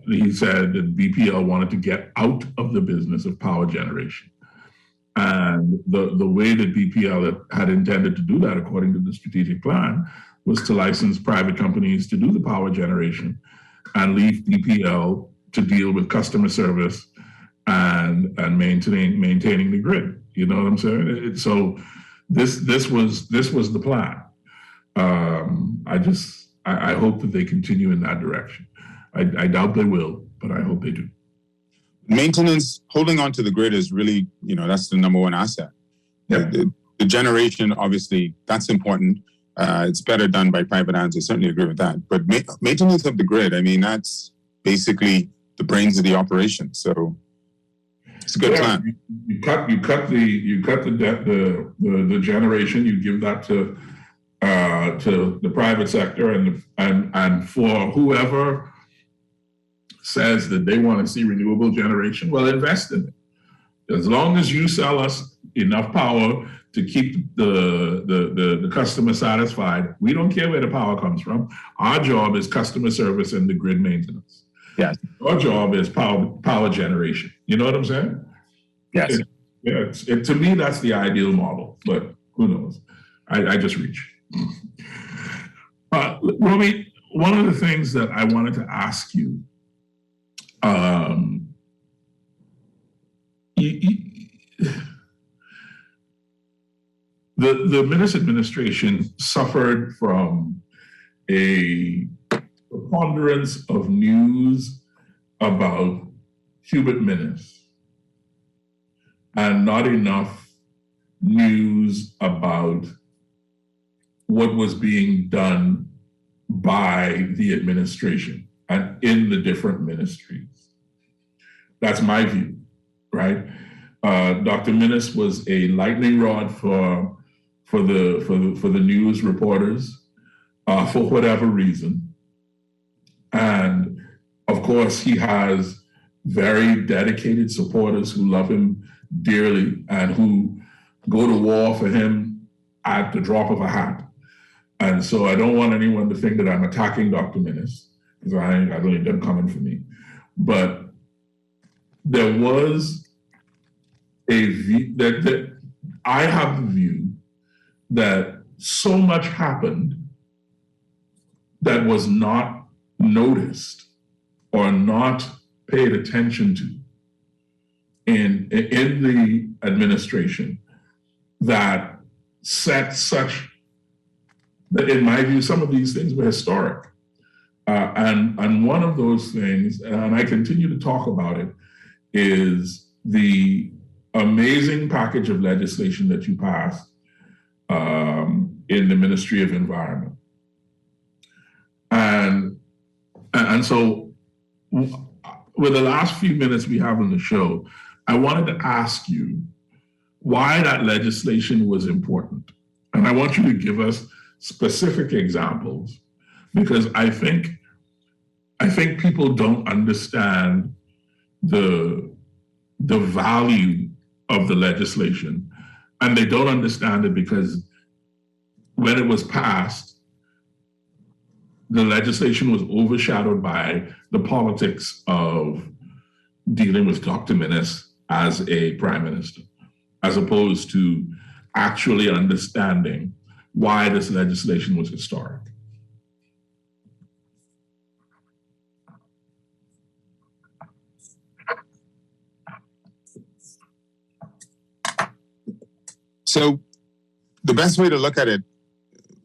He said that BPL wanted to get out of the business of power generation. And the way that BPL had intended to do that, according to the strategic plan, was to license private companies to do the power generation and leave BPL to deal with customer service and maintaining the grid. You know what I'm saying? So this was the plan. I hope that they continue in that direction. I doubt they will, but I hope they do. Maintenance, holding on to the grid is really, that's the number one asset. Yeah. The generation, obviously, that's important. It's better done by private hands. I certainly agree with that. But maintenance of the grid, I mean, that's basically the brains of the operation. So it's a good plan. You cut the generation. You give that to the private sector, and for whoever says that they want to see renewable generation, well, invest in it. As long as you sell us enough power to keep the customer satisfied, we don't care where the power comes from. Our job is customer service and the grid maintenance. Yes. Our job is power generation. You know what I'm saying? Yes. To me, that's the ideal model, but who knows? I just reach. Romy, one of the things that I wanted to ask you, the Minnis administration suffered from a preponderance of news about Hubert Minnis and not enough news about what was being done by the administration and in the different ministries. That's my view, right? Dr. Minnis was a lightning rod for the news reporters for whatever reason, and of course he has very dedicated supporters who love him dearly and who go to war for him at the drop of a hat. And so I don't want anyone to think that I'm attacking Dr. Minnis, because I really didn't come in for me. But there was a view that I have the view that so much happened that was not noticed or not paid attention to in the administration that set such that, in my view, some of these things were historic. And one of those things, and I continue to talk about it, is the amazing package of legislation that you passed in the Ministry of Environment. And so with the last few minutes we have on the show, I wanted to ask you why that legislation was important. And I want you to give us specific examples, because I think people don't understand the value of the legislation, and they don't understand it because when it was passed, the legislation was overshadowed by the politics of dealing with Dr. Minnis as a prime minister, as opposed to actually understanding why this legislation was historic. So the best way to look at it,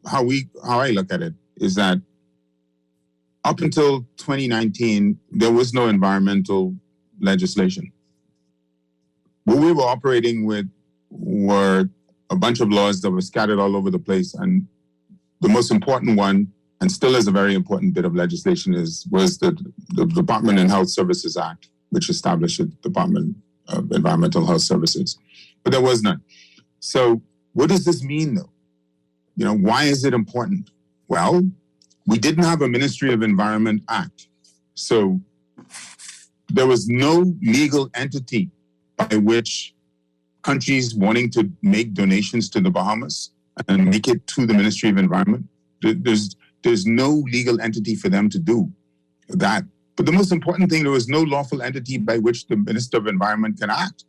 how I look at it, is that up until 2019, there was no environmental legislation. What we were operating with were a bunch of laws that were scattered all over the place. And the most important one, and still is a very important bit of legislation, was the Department of Health Services Act, which established the Department of Environmental Health Services. But there was none. So what does this mean, though? Why is it important? Well, we didn't have a Ministry of Environment Act. So there was no legal entity by which countries wanting to make donations to the Bahamas and make it to the Ministry of Environment, there's no legal entity for them to do that. But the most important thing, there was no lawful entity by which the Minister of Environment can act,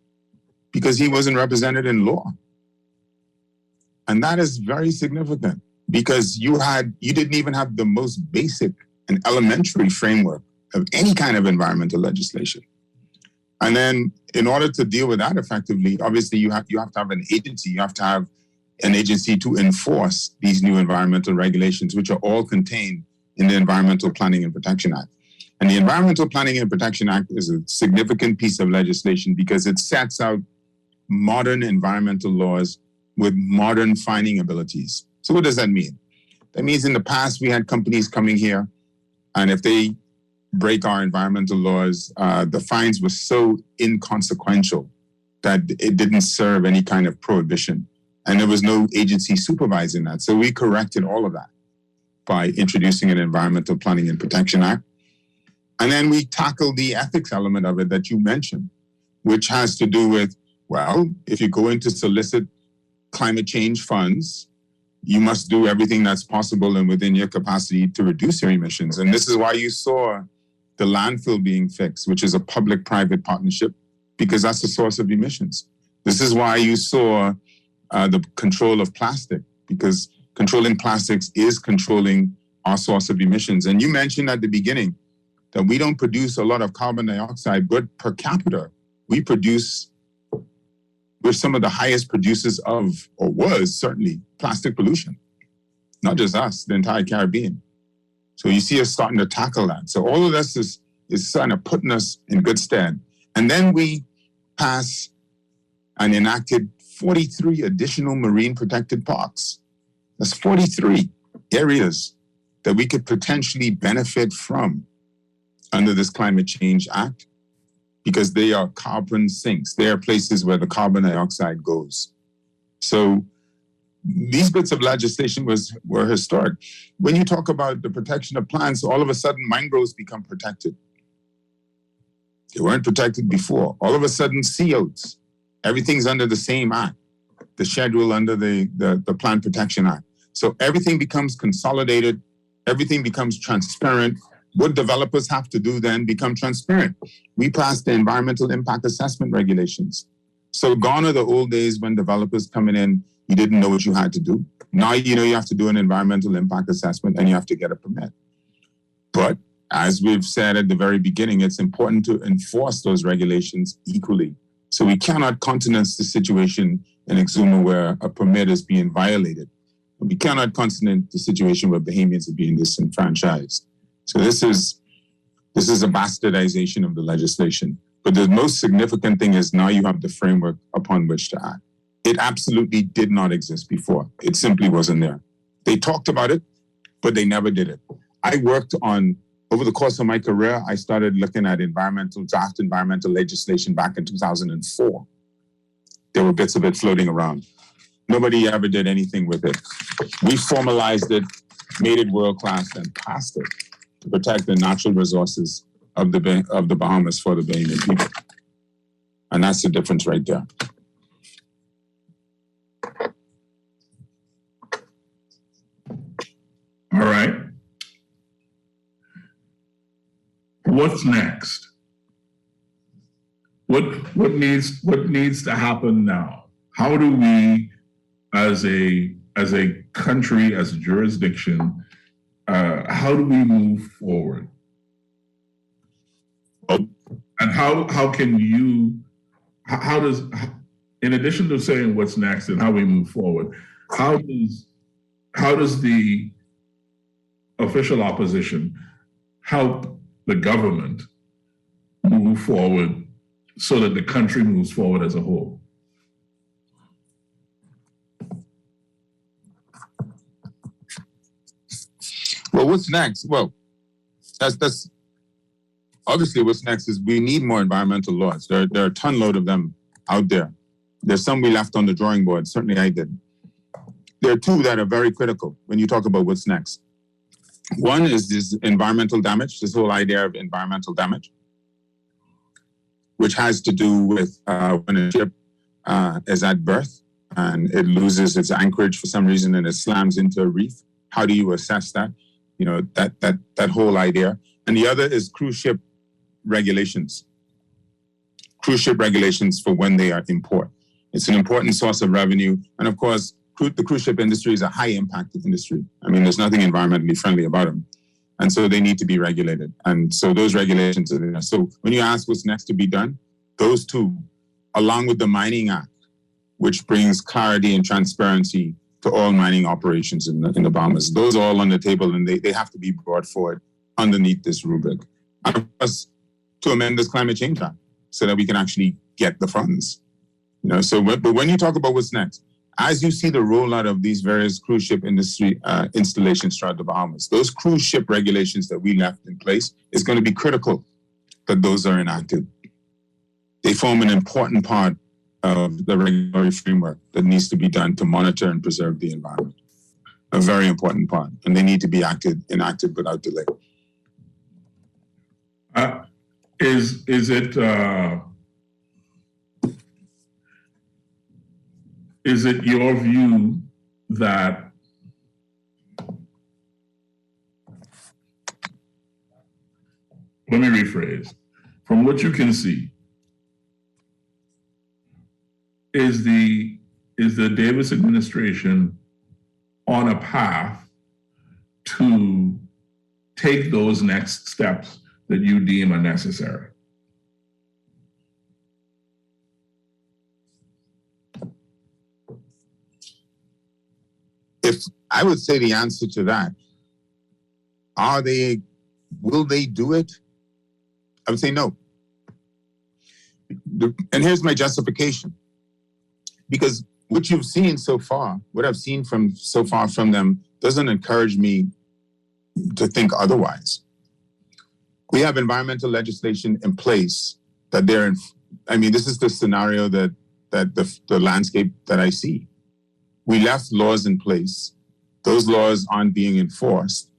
because he wasn't represented in law. And that is very significant, because you didn't even have the most basic and elementary framework of any kind of environmental legislation. And then in order to deal with that effectively, obviously you have to have an agency. You have to have an agency to enforce these new environmental regulations, which are all contained in the Environmental Planning and Protection Act. And the Environmental Planning and Protection Act is a significant piece of legislation because it sets out modern environmental laws with modern fining abilities. So what does that mean? That means in the past we had companies coming here, and if they break our environmental laws, the fines were so inconsequential that it didn't serve any kind of prohibition. And there was no agency supervising that. So we corrected all of that by introducing an Environmental Planning and Protection Act. And then we tackled the ethics element of it that you mentioned, which has to do with, well, if you're going to solicit climate change funds, you must do everything that's possible and within your capacity to reduce your emissions. And this is why you saw the landfill being fixed, which is a public-private partnership, because that's the source of emissions. This is why you saw the control of plastic, because controlling plastics is controlling our source of emissions. And you mentioned at the beginning that we don't produce a lot of carbon dioxide, but per capita, we're some of the highest producers of, or was certainly, plastic pollution. Not just us, the entire Caribbean. So you see us starting to tackle that. So all of this is starting to putting us in good stead. And then we passed and enacted 43 additional marine protected parks. That's 43 areas that we could potentially benefit from under this Climate Change Act, because they are carbon sinks. They are places where the carbon dioxide goes. So these bits of legislation were historic. When you talk about the protection of plants, all of a sudden mangroves become protected. They weren't protected before. All of a sudden sea oats, everything's under the same act, the schedule under the Plant Protection Act. So everything becomes consolidated, everything becomes transparent. What developers have to do then become transparent. We passed the environmental impact assessment regulations. So gone are the old days when developers coming in, you didn't know what you had to do. Now you know you have to do an environmental impact assessment and you have to get a permit. But as we've said at the very beginning, it's important to enforce those regulations equally. So we cannot countenance the situation in Exuma where a permit is being violated. We cannot countenance the situation where Bahamians are being disenfranchised. So this is a bastardization of the legislation. But the most significant thing is now you have the framework upon which to act. It absolutely did not exist before. It simply wasn't there. They talked about it, but they never did it. I worked on, over the course of my career, I started looking at draft environmental legislation back in 2004. There were bits of it floating around. Nobody ever did anything with it. We formalized it, made it world-class, and passed it to protect the natural resources of the Bahamas for the Bahamian people. And that's the difference right there. All right. What's next? What needs to happen now? How do we, as a country, as a jurisdiction, how do we move forward? And how does, in addition to saying what's next and how we move forward, how does the official opposition help the government move forward so that the country moves forward as a whole? Well, what's next? Well, that's obviously what's next is we need more environmental laws. There are a ton load of them out there. There's some we left on the drawing board. Certainly I did. There are two that are very critical when you talk about what's next. One is this environmental damage, this whole idea of environmental damage, which has to do with when a ship is at berth and it loses its anchorage for some reason and it slams into a reef. How do you assess that? You know, that whole idea. And the other is cruise ship regulations. Cruise ship regulations for when they are in port. It's an important source of revenue. And of course, the cruise ship industry is a high impact industry. I mean, there's nothing environmentally friendly about them. And so they need to be regulated. And so those regulations are there. So when you ask what's next to be done, those two, along with the Mining Act, which brings clarity and transparency to all mining operations in the Bahamas, those are all on the table and they have to be brought forward underneath this rubric. And of course, to amend this Climate Change Act so that we can actually get the funds. You know, so but when you talk about what's next, as you see the rollout of these various cruise ship industry installations throughout the Bahamas, those cruise ship regulations that we left in place, is going to be critical that those are enacted. They form an important part of the regulatory framework that needs to be done to monitor and preserve the environment. A very important part, and they need to be enacted without delay. Is it your view that let me rephrase, from what you can see, is the Davis administration on a path to take those next steps that you deem are necessary? If I would say the answer to that, will they do it? I would say no. And here's my justification. Because what you've seen so far, what I've seen so far from them, doesn't encourage me to think otherwise. We have environmental legislation in place that they're in. I mean, this is the scenario that the landscape that I see. We left laws in place. Those laws aren't being enforced.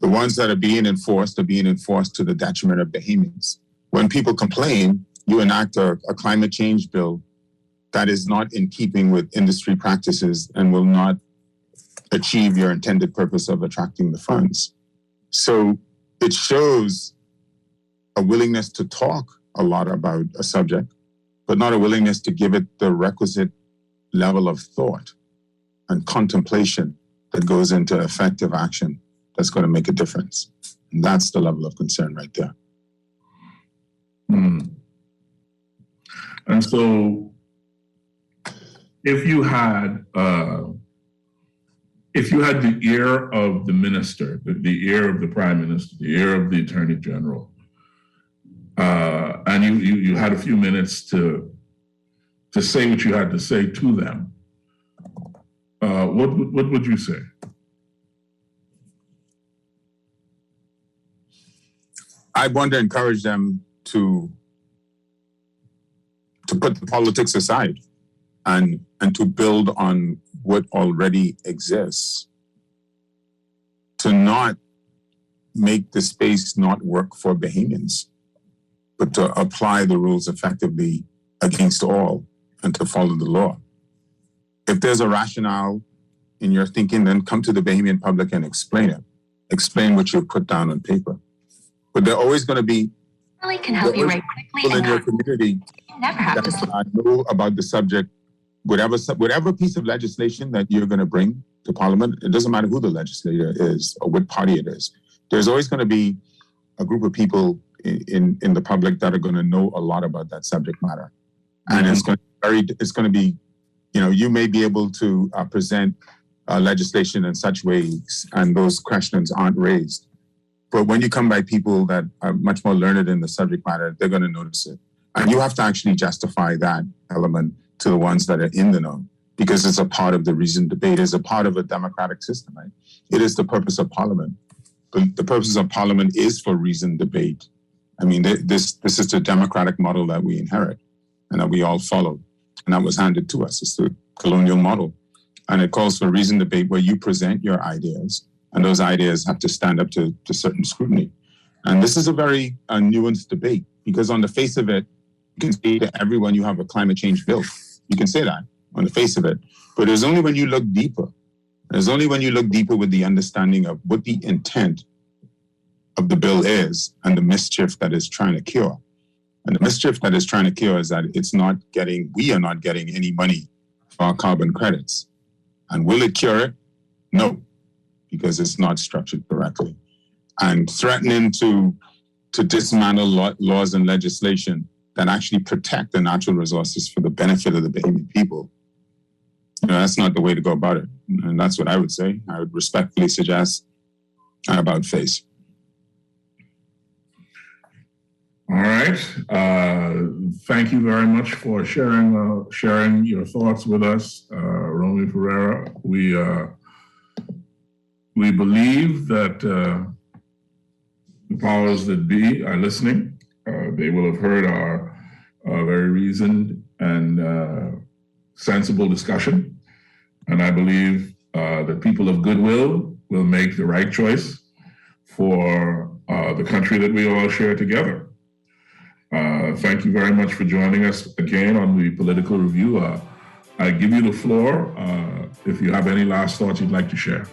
The ones that are being enforced to the detriment of Bahamians. When people complain, you enact a climate change bill that is not in keeping with industry practices and will not achieve your intended purpose of attracting the funds. So it shows a willingness to talk a lot about a subject, but not a willingness to give it the requisite level of thought and contemplation that goes into effective action that's going to make a difference. And that's the level of concern right there. And so if you had the ear of the minister, the ear of the prime minister, the ear of the attorney general, and you had a few minutes to say what you had to say to them, what would you say? I want to encourage them to put the politics aside and to build on what already exists, to not make the space not work for Bahamians, but to apply the rules effectively against all and to follow the law. If there's a rationale in your thinking, then come to the Bahamian public and explain it. Explain what you've put down on paper. But there are always going to be Really can help you write quickly people in and your community you never have to sleep. that know about the subject. Whatever piece of legislation that you're going to bring to Parliament, it doesn't matter who the legislator is or what party it is. There's always going to be a group of people in the public that are going to know a lot about that subject matter, and it's going to be, you may be able to present legislation in such ways, and those questions aren't raised. But when you come by people that are much more learned in the subject matter, they're going to notice it. And you have to actually justify that element to the ones that are in the know, because it's a part of the reasoned debate, it's a part of a democratic system, right? It is the purpose of Parliament. But the purpose of Parliament is for reasoned debate. I mean, this is the democratic model that we inherit and that we all follow. And that was handed to us. It's the colonial model. And it calls for reasoned debate where you present your ideas, and those ideas have to stand up to certain scrutiny. And this is a very nuanced debate, because on the face of it, you can say to everyone you have a climate change bill. You can say that on the face of it. But it's only when you look deeper. It's only when you look deeper with the understanding of what the intent of the bill is and the mischief that it's trying to cure. And the mischief that it's trying to cure is that we are not getting any money for our carbon credits. And will it cure it? No, because it's not structured correctly. And threatening to dismantle laws and legislation that actually protect the natural resources for the benefit of the Bahamian people, that's not the way to go about it. And that's what I would say. I would respectfully suggest about face. All right. Thank you very much for sharing your thoughts with us, Romy Pereira. We believe that the powers that be are listening. They will have heard our very reasoned and sensible discussion. And I believe that people of goodwill will make the right choice for the country that we all share together. Thank you very much for joining us again on the Political Review. I give you the floor if you have any last thoughts you'd like to share.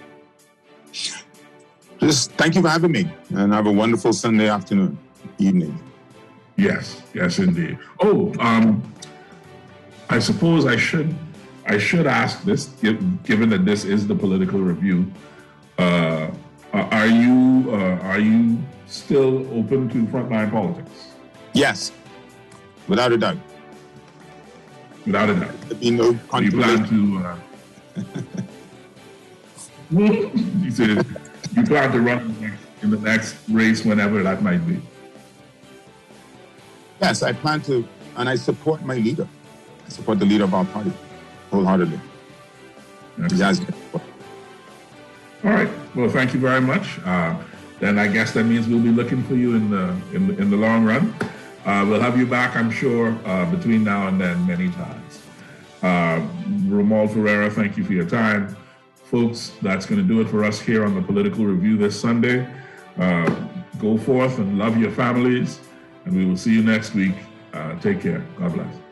Just thank you for having me, and have a wonderful Sunday evening. Yes, indeed. Oh, I suppose I should ask this, given that this is the Political Review. Are you still open to frontline politics? Yes, without a doubt. Without a doubt. There'd be no contemplation. You said you plan to run in the next race, whenever that might be. Yes, I plan to, and I support my leader. I support the leader of our party wholeheartedly. Yes. All right. Well, thank you very much. Then I guess that means we'll be looking for you in the long run. We'll have you back, I'm sure, between now and then many times. Romuald Ferreira, thank you for your time. Folks, that's going to do it for us here on the Political Review this Sunday. Go forth and love your families, and we will see you next week. Take care. God bless.